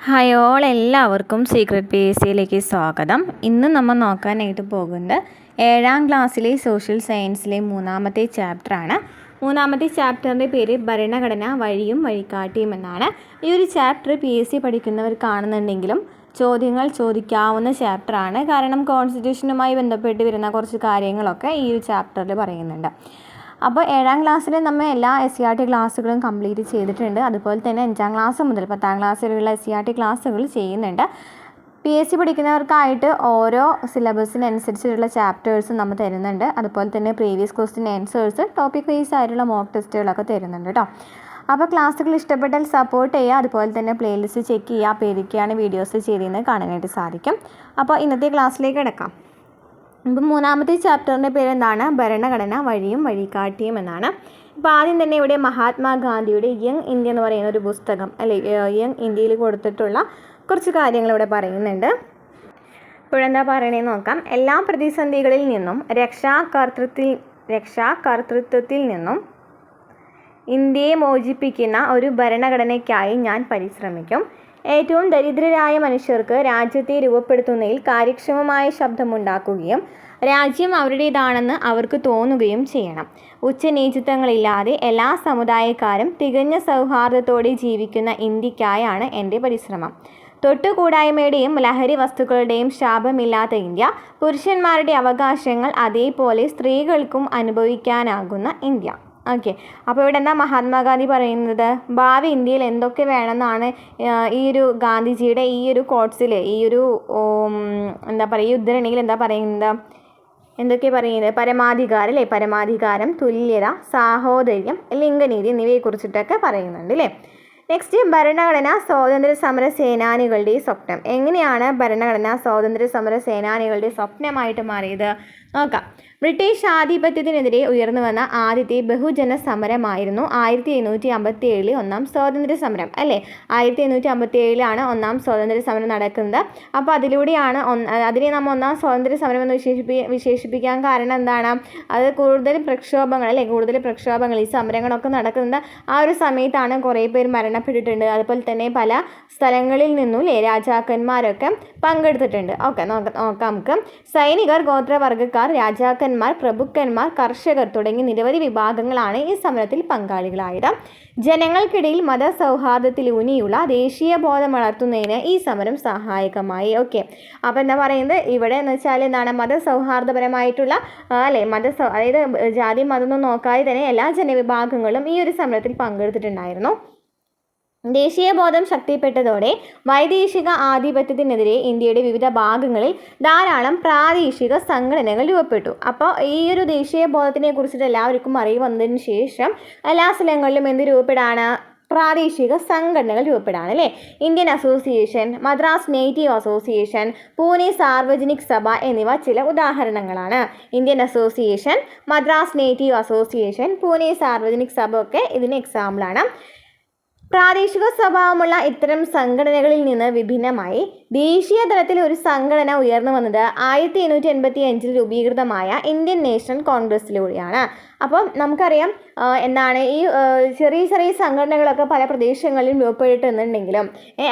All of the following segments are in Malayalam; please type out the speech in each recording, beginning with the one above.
ഹായ് ഓൾ, എല്ലാവർക്കും സീക്രട്ട് പി എസ് സിയിലേക്ക് സ്വാഗതം. ഇന്ന് നമ്മൾ നോക്കാനായിട്ട് പോകുന്നത് 7ാം ക്ലാസ്സിലെ സോഷ്യൽ സയൻസിലെ 3ാമത്തെ ചാപ്റ്ററാണ്. 3ാമത്തെ ചാപ്റ്ററിൻ്റെ പേര് ഭരണഘടന വഴിയും വഴികാട്ടിയും എന്നാണ്. ഈ ഒരു ചാപ്റ്റർ പി എസ് സി പഠിക്കുന്നവർക്കാണെന്നുണ്ടെങ്കിലും ചോദ്യങ്ങൾ ചോദിക്കാവുന്ന ചാപ്റ്ററാണ്. കാരണം കോൺസ്റ്റിറ്റ്യൂഷനുമായി ബന്ധപ്പെട്ട് വരുന്ന കുറച്ച് കാര്യങ്ങളൊക്കെ ഈ ഒരു ചാപ്റ്ററിൽ പറയുന്നുണ്ട്. അപ്പോൾ 7ാം ക്ലാസ്സിൽ നമ്മൾ എല്ലാ SCERT ക്ലാസ്സുകളും കംപ്ലീറ്റ് ചെയ്തിട്ടുണ്ട്. അതുപോലെ തന്നെ 5ാം ക്ലാസ് മുതൽ 10ാം ക്ലാസ്സിലുള്ള SCERT ക്ലാസ്സുകൾ ചെയ്യുന്നുണ്ട്. പി എസ് സി പഠിക്കുന്നവർക്കായിട്ട് ഓരോ സിലബസിനനുസരിച്ചിട്ടുള്ള ചാപ്റ്റേഴ്സും നമ്മൾ തരുന്നുണ്ട്. അതുപോലെ തന്നെ previous question answers, topic wise ആയിട്ടുള്ള മോക്ക് ടെസ്റ്റുകളൊക്കെ തരുന്നുണ്ട് കേട്ടോ. അപ്പോൾ ക്ലാസ്സുകൾ ഇഷ്ടപ്പെട്ടാൽ സപ്പോർട്ട് ചെയ്യുക. അതുപോലെ തന്നെ പ്ലേലിസ്റ്റ് ചെക്ക് ചെയ്യുക. അപ്പോൾ ഏതൊക്കെയാണ് വീഡിയോസ് ചെയ്തതെന്ന് കാണാനായിട്ട് സാധിക്കും. അപ്പോൾ ഇന്നത്തെ ക്ലാസ്സിലേക്ക് കിടക്കാം. ഇപ്പം 3ാമത്തെ ചാപ്റ്ററിൻ്റെ പേരെന്താണ്? ഭരണഘടന വഴിയും വഴികാട്ടിയും എന്നാണ്. ഇപ്പോൾ ആദ്യം തന്നെ ഇവിടെ മഹാത്മാഗാന്ധിയുടെ യങ് ഇന്ത്യ എന്ന് പറയുന്ന ഒരു പുസ്തകം അല്ലെ, യങ് ഇന്ത്യയിൽ കൊടുത്തിട്ടുള്ള കുറച്ച് കാര്യങ്ങൾ ഇവിടെ പറയുന്നുണ്ട്. ഇപ്പോഴെന്താ പറയണേന്ന് നോക്കാം. എല്ലാ പ്രതിസന്ധികളിൽ നിന്നും രക്ഷാകർതൃത്വത്തിൽ നിന്നും ഇന്ത്യയെ മോചിപ്പിക്കുന്ന ഒരു ഭരണഘടനയ്ക്കായി ഞാൻ പരിശ്രമിക്കും. ഏറ്റവും ദരിദ്രരായ മനുഷ്യർക്ക് രാജ്യത്തെ രൂപപ്പെടുത്തുന്നതിൽ കാര്യക്ഷമമായ ശബ്ദമുണ്ടാക്കുകയും രാജ്യം അവരുടേതാണെന്ന് അവർക്ക് തോന്നുകയും ചെയ്യണം. ഉച്ചനീചിത്വങ്ങളില്ലാതെ എല്ലാ സമുദായക്കാരും തികഞ്ഞ സൗഹാർദ്ദത്തോടെ ജീവിക്കുന്ന ഇന്ത്യക്കായാണ് എൻ്റെ പരിശ്രമം. തൊട്ടുകൂടായ്മയുടെയും ലഹരി വസ്തുക്കളുടെയും ശാപമില്ലാത്ത ഇന്ത്യ, പുരുഷന്മാരുടെ അവകാശങ്ങൾ അതേപോലെ സ്ത്രീകൾക്കും അനുഭവിക്കാനാകുന്ന ഇന്ത്യ. ഓക്കെ, അപ്പോൾ ഇവിടെ എന്താ മഹാത്മാഗാന്ധി പറയുന്നത്? ഭാവി ഇന്ത്യയിൽ എന്തൊക്കെ വേണമെന്നാണ് ഈ ഒരു ഗാന്ധിജിയുടെ ഈ ഒരു കോട്ട്സിൽ, ഈ ഒരു എന്താ പറയുക, ഈ ഉദ്ധരണിയിൽ എന്താ പറയുന്നത്? എന്തൊക്കെ പറയുന്നത്? പരമാധികാരം അല്ലേ, പരമാധികാരം, തുല്യത, സാഹോദര്യം, ലിംഗനീതി എന്നിവയെക്കുറിച്ചിട്ടൊക്കെ പറയുന്നുണ്ട് അല്ലേ. നെക്സ്റ്റ്, ഭരണഘടന സ്വാതന്ത്ര്യ സമര സേനാനികളുടെ സ്വപ്നം. എങ്ങനെയാണ് ഭരണഘടന സ്വാതന്ത്ര്യ സമര സേനാനികളുടെ സ്വപ്നമായിട്ട് മാറിയത് നോക്കാം. ബ്രിട്ടീഷ് ആധിപത്യത്തിനെതിരെ ഉയർന്നു വന്ന ആദ്യത്തെ ബഹുജന സമരമായിരുന്നു 1857 ഒന്നാം സ്വാതന്ത്ര്യ സമരം അല്ലേ. 1857 ഒന്നാം സ്വാതന്ത്ര്യ സമരം നടക്കുന്നത്. അപ്പോൾ അതിലൂടെയാണ് അതിനെ നമ്മൾ ഒന്നാം സ്വാതന്ത്ര്യ സമരം എന്ന് വിശേഷിപ്പിക്കാൻ കാരണം എന്താണ്? അത് കൂടുതൽ പ്രക്ഷോഭങ്ങൾ അല്ലേ, കൂടുതൽ പ്രക്ഷോഭങ്ങൾ, ഈ സമരങ്ങളൊക്കെ നടക്കുന്നത് ആ ഒരു സമയത്താണ്. കുറേ പേർ മരണപ്പെട്ടിട്ടുണ്ട്. അതുപോലെ തന്നെ പല സ്ഥലങ്ങളിൽ നിന്നും രാജാക്കന്മാരൊക്കെ പങ്കെടുത്തിട്ടുണ്ട്. ഓക്കെ, നോക്കാം നമുക്ക്. സൈനികർ, ഗോത്രവർഗ്ഗക്കാർ, രാജാക്കന്മാർ, പ്രഭുക്കന്മാർ, കർഷകർ തുടങ്ങി നിരവധി വിഭാഗങ്ങളാണ് ഈ സമരത്തിൽ പങ്കാളികളായത്. ജനങ്ങൾക്കിടയിൽ മതസൗഹാർദ്ദത്തിലൂന്നിയുള്ള ദേശീയ ബോധം വളർത്തുന്നതിന് ഈ സമരം സഹായകമായി. ഓക്കെ, അപ്പോൾ എന്താ പറയുന്നത് ഇവിടെ എന്ന് വെച്ചാൽ എന്താണ്? മതസൗഹാർദ്ദപരമായിട്ടുള്ള അല്ലേ, അതായത് ജാതി മതമൊന്നും നോക്കാതെ തന്നെ എല്ലാ ജനവിഭാഗങ്ങളും ഈ ഒരു സമരത്തിൽ പങ്കെടുത്തിട്ടുണ്ടായിരുന്നു. ദേശീയബോധം ശക്തിപ്പെട്ടതോടെ വൈദേശിക ആധിപത്യത്തിനെതിരെ ഇന്ത്യയുടെ വിവിധ ഭാഗങ്ങളിൽ ധാരാളം പ്രാദേശിക സംഘടനകൾ രൂപപ്പെട്ടു. അപ്പോൾ ഈ ഒരു ദേശീയബോധത്തിനെ കുറിച്ചിട്ട് എല്ലാവർക്കും അറിവ് വന്നതിന് ശേഷം എല്ലാ സ്ഥലങ്ങളിലും എന്ത് രൂപപ്പെടാണ്? പ്രാദേശിക സംഘടനകൾ രൂപപ്പെടാണ് അല്ലേ. Indian association, Madras native association, Pune Sarvajanik സഭ എന്നിവ ചില ഉദാഹരണങ്ങളാണ്. Indian association, Madras native association, Pune Sarvajanik സഭ ഒക്കെ ഇതിന് എക്സാമ്പിളാണ്. പ്രാദേശിക സ്വഭാവമുള്ള ഇത്തരം സംഘടനകളിൽ നിന്ന് വിഭിന്നമായി ദേശീയ തലത്തിൽ ഒരു സംഘടന ഉയർന്നു വന്നത് 1885 രൂപീകൃതമായ ഇന്ത്യൻ നാഷണൽ കോൺഗ്രസ്സിലൂടെയാണ്. അപ്പം നമുക്കറിയാം എന്താണ് ഈ ചെറിയ ചെറിയ സംഘടനകളൊക്കെ പല പ്രദേശങ്ങളിലും രൂപപ്പെട്ടിട്ടുണ്ടെങ്കിലും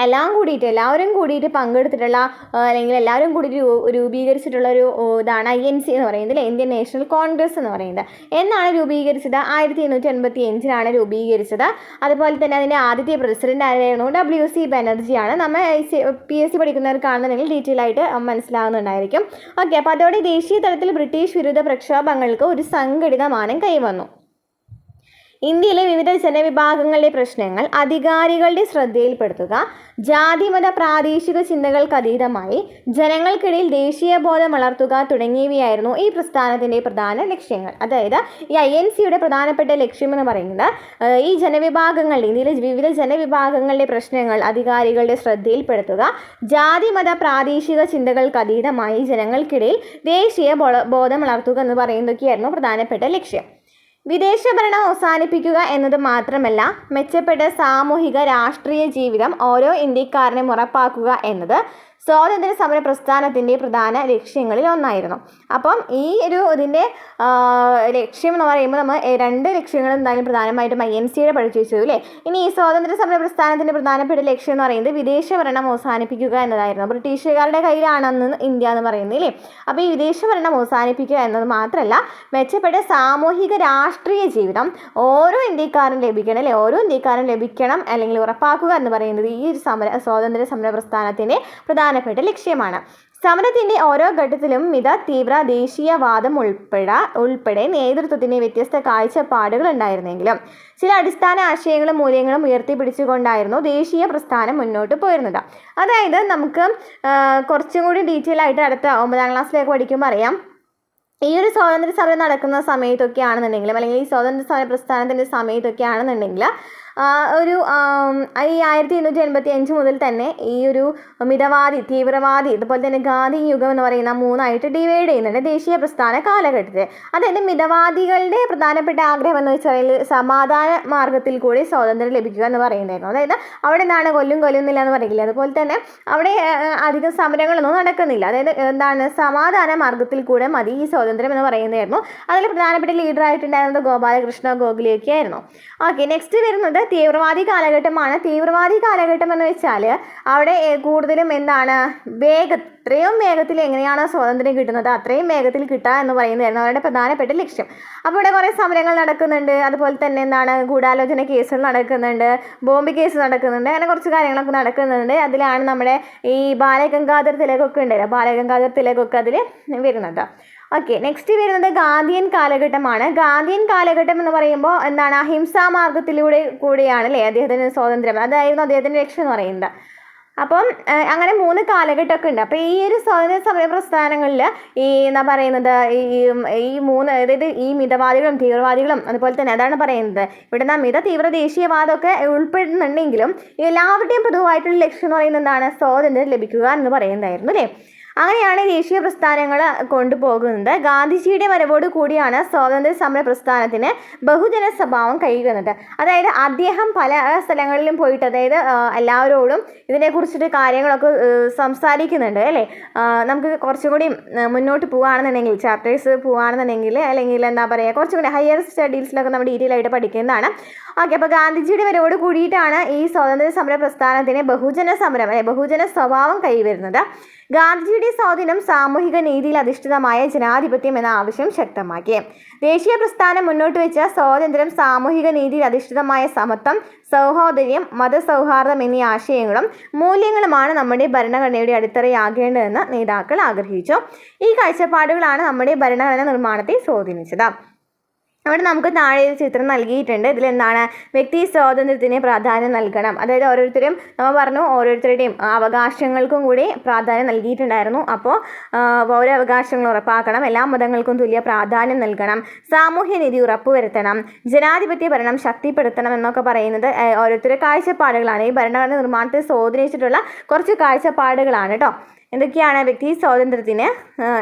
എല്ലാവരും കൂടിയിട്ട് പങ്കെടുത്തിട്ടുള്ള അല്ലെങ്കിൽ എല്ലാവരും കൂടി രൂപീകരിച്ചിട്ടുള്ള ഒരു ഇതാണ് INC എന്ന് പറയുന്നത് അല്ലേ, ഇന്ത്യൻ നാഷണൽ കോൺഗ്രസ് എന്ന് പറയുന്നത്. എന്നാണ് രൂപീകരിച്ചത്? 1885 രൂപീകരിച്ചത്. അതുപോലെ തന്നെ അതിൻ്റെ ആദ്യത്തെ പ്രസിഡന്റ് ആയിരുന്നു WC ബാനർജിയാണ്. നമ്മൾ PSC പഠിക്കുന്നവർക്കാണെന്നുണ്ടെങ്കിൽ ഡീറ്റെയിൽ ആയിട്ട് മനസ്സിലാകുന്നുണ്ടായിരിക്കും. ഓക്കെ, അപ്പോൾ അതോടെ ദേശീയ തലത്തിൽ ബ്രിട്ടീഷ് വിരുദ്ധ പ്രക്ഷോഭങ്ങൾക്ക് ഒരു സംഘടിത മാനം കൈവന്നു. ഇന്ത്യയിലെ വിവിധ ജനവിഭാഗങ്ങളുടെ പ്രശ്നങ്ങൾ അധികാരികളുടെ ശ്രദ്ധയിൽപ്പെടുത്തുക, ജാതിമത പ്രാദേശിക ചിന്തകൾക്ക് അതീതമായി ജനങ്ങൾക്കിടയിൽ ദേശീയബോധം വളർത്തുക തുടങ്ങിയവയായിരുന്നു ഈ പ്രസ്ഥാനത്തിൻ്റെ പ്രധാന ലക്ഷ്യങ്ങൾ. അതായത് ഈ INCയുടെ പ്രധാനപ്പെട്ട ലക്ഷ്യമെന്ന് പറയുന്നത് ഈ ജനവിഭാഗങ്ങളുടെ, ഇന്ത്യയിലെ വിവിധ ജനവിഭാഗങ്ങളുടെ പ്രശ്നങ്ങൾ അധികാരികളുടെ ശ്രദ്ധയിൽപ്പെടുത്തുക, ജാതിമത പ്രാദേശിക ചിന്തകൾക്ക് അതീതമായി ജനങ്ങൾക്കിടയിൽ ദേശീയ ബോധം വളർത്തുക എന്ന് പറയുന്നതൊക്കെയായിരുന്നു പ്രധാനപ്പെട്ട ലക്ഷ്യം. വിദേശ ഭരണം അവസാനിപ്പിക്കുക എന്നത് മാത്രമല്ല, മെച്ചപ്പെട്ട സാമൂഹിക രാഷ്ട്രീയ ജീവിതം ഓരോ ഇന്ത്യക്കാരനും ഉറപ്പാക്കുക എന്നത് സ്വാതന്ത്ര്യ സമര പ്രസ്ഥാനത്തിൻ്റെ പ്രധാന ലക്ഷ്യങ്ങളിൽ ഒന്നായിരുന്നു. അപ്പം ഈ ഇതിൻ്റെ ലക്ഷ്യം എന്ന് പറയുമ്പോൾ നമ്മൾ 2 ലക്ഷ്യങ്ങൾ എന്തായാലും പ്രധാനമായിട്ടും IMCയുടെ പഠിച്ചു വെച്ചു അല്ലേ. ഇനി ഈ സ്വാതന്ത്ര്യ സമര പ്രസ്ഥാനത്തിൻ്റെ പ്രധാനപ്പെട്ട ലക്ഷ്യം എന്ന് പറയുന്നത് വിദേശ ഭരണം അവസാനിപ്പിക്കുക എന്നതായിരുന്നു. ബ്രിട്ടീഷുകാരുടെ കയ്യിലാണ് അന്ന് ഇന്ത്യ എന്ന് പറയുന്നത് അല്ലേ. അപ്പോൾ ഈ വിദേശ ഭരണം അവസാനിപ്പിക്കുക എന്നത് മാത്രമല്ല, മെച്ചപ്പെട്ട സാമൂഹിക രാഷ്ട്രീയ ജീവിതം ഓരോ ഇന്ത്യക്കാരും ലഭിക്കണം അല്ലേ, ഓരോ ഇന്ത്യക്കാരും ലഭിക്കണം അല്ലെങ്കിൽ ഉറപ്പാക്കുക എന്ന് പറയുന്നത് ഈ ഒരു സ്വാതന്ത്ര്യ സമര പ്രസ്ഥാനത്തിൻ്റെ പ്രധാനപ്പെട്ട ലക്ഷ്യമാണ്. സമരത്തിൻ്റെ ഓരോ ഘട്ടത്തിലും തീവ്ര ദേശീയവാദം ഉൾപ്പെടെ നേതൃത്വത്തിന് വ്യത്യസ്ത കാഴ്ചപ്പാടുകൾ ഉണ്ടായിരുന്നെങ്കിലും ചില അടിസ്ഥാന ആശയങ്ങളും മൂല്യങ്ങളും ഉയർത്തിപ്പിടിച്ചുകൊണ്ടായിരുന്നു ദേശീയ പ്രസ്ഥാനം മുന്നോട്ട് പോയിരുന്നത്. അതായത് നമുക്ക് കുറച്ചും കൂടി ഡീറ്റെയിൽ ആയിട്ട് അടുത്ത 9ാം ക്ലാസ്സിലേക്ക് പഠിക്കുമ്പോൾ അറിയാം. ഈ ഒരു സ്വാതന്ത്ര്യ സമരം നടക്കുന്ന സമയത്തൊക്കെ ആണെന്നുണ്ടെങ്കിലും അല്ലെങ്കിൽ ഈ സ്വാതന്ത്ര്യ സമര പ്രസ്ഥാനത്തിൻ്റെ സമയത്തൊക്കെ ആണെന്നുണ്ടെങ്കിൽ ഒരു 1885 മുതൽ തന്നെ ഈ ഒരു മിതവാദി, തീവ്രവാദി, അതുപോലെ തന്നെ ഗാന്ധി യുഗം എന്ന് പറയുന്ന 3ആയിട്ട് ഡിവൈഡ് ചെയ്യുന്നുണ്ട് ദേശീയ പ്രസ്ഥാന കാലഘട്ടത്തിൽ. അതായത് മിതവാദികളുടെ പ്രധാനപ്പെട്ട ആഗ്രഹം എന്ന് വെച്ചാൽ സമാധാന മാർഗത്തിൽ കൂടി സ്വാതന്ത്ര്യം ലഭിക്കുക എന്ന് പറയുന്നതായിരുന്നു. അതായത് അവിടെ എന്താണ് കൊല്ലുന്നില്ല എന്ന് പറയില്ല. അതുപോലെ തന്നെ അവിടെ അധികം സമരങ്ങളൊന്നും നടക്കുന്നില്ല. അതായത് എന്താണ് സമാധാന മാർഗത്തിൽ കൂടെ മതി ഈ സ്വാതന്ത്ര്യം എന്ന് പറയുന്നതായിരുന്നു. അതിൽ പ്രധാനപ്പെട്ട ലീഡറായിട്ടുണ്ടായിരുന്നത് ഗോപാലകൃഷ്ണ ഗോഖലെയൊക്കെ ആയിരുന്നു. ഓക്കെ, നെക്സ്റ്റ് വരുന്നത് തീവ്രവാദി കാലഘട്ടമാണ്. തീവ്രവാദി കാലഘട്ടം എന്ന് വെച്ചാൽ അവിടെ കൂടുതലും എന്താണ് എത്രയും വേഗത്തിൽ എങ്ങനെയാണോ സ്വാതന്ത്ര്യം കിട്ടുന്നത് അത്രയും വേഗത്തിൽ കിട്ടുക എന്ന് പറയുന്നതായിരുന്നു അവരുടെ പ്രധാനപ്പെട്ട ലക്ഷ്യം. അപ്പോൾ ഇവിടെ കുറേ സമരങ്ങൾ നടക്കുന്നുണ്ട്. അതുപോലെ തന്നെ എന്താണ് ഗൂഢാലോചന കേസുകൾ നടക്കുന്നുണ്ട്, ബോംബ് കേസ് നടക്കുന്നുണ്ട്, അങ്ങനെ കുറച്ച് കാര്യങ്ങളൊക്കെ നടക്കുന്നുണ്ട്. അതിലാണ് നമ്മുടെ ഈ ബാലഗംഗാധർ തിലകൊക്കെ ഉണ്ടല്ലോ, ബാലഗംഗാധർ തിലകൊക്കെ അതിൽ വരുന്നത്. ഓക്കെ, നെക്സ്റ്റ് വരുന്നത് ഗാന്ധിയൻ കാലഘട്ടമാണ്. ഗാന്ധിയൻ കാലഘട്ടം എന്ന് പറയുമ്പോൾ എന്താണ് അഹിംസാ കൂടിയാണ് അല്ലേ അദ്ദേഹത്തിന് സ്വാതന്ത്ര്യം, അതായിരുന്നു അദ്ദേഹത്തിൻ്റെ ലക്ഷ്യം എന്ന് പറയുന്നത്. അപ്പം അങ്ങനെ 3 കാലഘട്ടമൊക്കെ ഉണ്ട്. അപ്പോൾ ഈ ഒരു സ്വാതന്ത്ര്യ സമര പ്രസ്ഥാനങ്ങളിൽ ഈ എന്താ പറയുന്നത് ഈ 3 അതായത് ഈ മിതവാദികളും തീവ്രവാദികളും അതുപോലെ തന്നെ അതാണ് പറയുന്നത് ഇവിടെ തീവ്ര ദേശീയവാദമൊക്കെ ഉൾപ്പെടുന്നുണ്ടെങ്കിലും എല്ലാവരുടെയും പൊതുവായിട്ടുള്ള ലക്ഷ്യം എന്ന് പറയുന്നത് എന്താണ് സ്വാതന്ത്ര്യം ലഭിക്കുക എന്ന് പറയുന്നതായിരുന്നു അല്ലേ. അങ്ങനെയാണ് ദേശീയ പ്രസ്ഥാനങ്ങൾ കൊണ്ടുപോകുന്നത്. ഗാന്ധിജിയുടെ വരവോട് കൂടിയാണ് സ്വാതന്ത്ര്യ സമര പ്രസ്ഥാനത്തിന് ബഹുജന സ്വഭാവം കൈവന്നത്. അതായത് അദ്ദേഹം പല സ്ഥലങ്ങളിലും പോയിട്ട് അതായത് എല്ലാവരോടും ഇതിനെക്കുറിച്ചിട്ട് കാര്യങ്ങളൊക്കെ സംസാരിക്കുന്നുണ്ട് അല്ലേ. നമുക്ക് കുറച്ചും കൂടി മുന്നോട്ട് പോവുകയാണെന്നുണ്ടെങ്കിൽ ചാപ്റ്റേഴ്സ് പോവുകയാണെന്നുണ്ടെങ്കിൽ അല്ലെങ്കിൽ എന്താ പറയുക കുറച്ചും കൂടി ഹയർ സ്റ്റഡീസിലൊക്കെ നമ്മൾ ഡീറ്റെയിൽ ആയിട്ട് പഠിക്കുന്നതാണ്. ഓക്കെ, അപ്പോൾ ഗാന്ധിജിയുടെ വരവോട് കൂടിയിട്ടാണ് ഈ സ്വാതന്ത്ര്യ സമര പ്രസ്ഥാനത്തിന് ബഹുജന സ്വഭാവം കൈവരുന്നത്. ഗാന്ധിജിയുടെ സ്വാധീനം സാമൂഹിക നീതിയിൽ അധിഷ്ഠിതമായ ജനാധിപത്യം എന്ന ആവശ്യം ശക്തമാക്കി. ദേശീയ പ്രസ്ഥാനം മുന്നോട്ട് വെച്ച സ്വാതന്ത്ര്യം, സാമൂഹിക നീതിയിൽ അധിഷ്ഠിതമായ സമത്വം, സൗഹോദര്യം, മതസൗഹാർദ്ദം എന്നീ ആശയങ്ങളും മൂല്യങ്ങളുമാണ് നമ്മുടെ ഭരണഘടനയുടെ അടിത്തറയാകേണ്ടതെന്ന് നേതാക്കൾ ആഗ്രഹിച്ചു. ഈ കാഴ്ചപ്പാടുകളാണ് നമ്മുടെ ഭരണഘടനാ നിർമ്മാണത്തെ സ്വാധീനിച്ചത്. അവിടെ നമുക്ക് താഴെ ഒരു ചിത്രം നൽകിയിട്ടുണ്ട്. ഇതിലെന്താണ് വ്യക്തി സ്വാതന്ത്ര്യത്തിന് പ്രാധാന്യം നൽകണം. അതായത് ഓരോരുത്തരും നമ്മൾ പറഞ്ഞു ഓരോരുത്തരുടെയും അവകാശങ്ങൾക്കും കൂടി പ്രാധാന്യം നൽകിയിട്ടുണ്ടായിരുന്നു. അപ്പോൾ ഓരോ അവകാശങ്ങൾ ഉറപ്പാക്കണം, എല്ലാ മതങ്ങൾക്കും തുല്യ പ്രാധാന്യം നൽകണം, സാമൂഹ്യ നീതി ഉറപ്പുവരുത്തണം, ജനാധിപത്യ ഭരണം ശക്തിപ്പെടുത്തണം എന്നൊക്കെ പറയുന്നത് ഓരോരുത്തരുടെ കാഴ്ചപ്പാടുകളാണ്. ഈ ഭരണഘടന നിർമ്മാണത്തെ സ്വാധീനിച്ചിട്ടുള്ള കുറച്ച് കാഴ്ചപ്പാടുകളാണ് കേട്ടോ. എന്തൊക്കെയാണ് വ്യക്തി സ്വാതന്ത്ര്യത്തിന്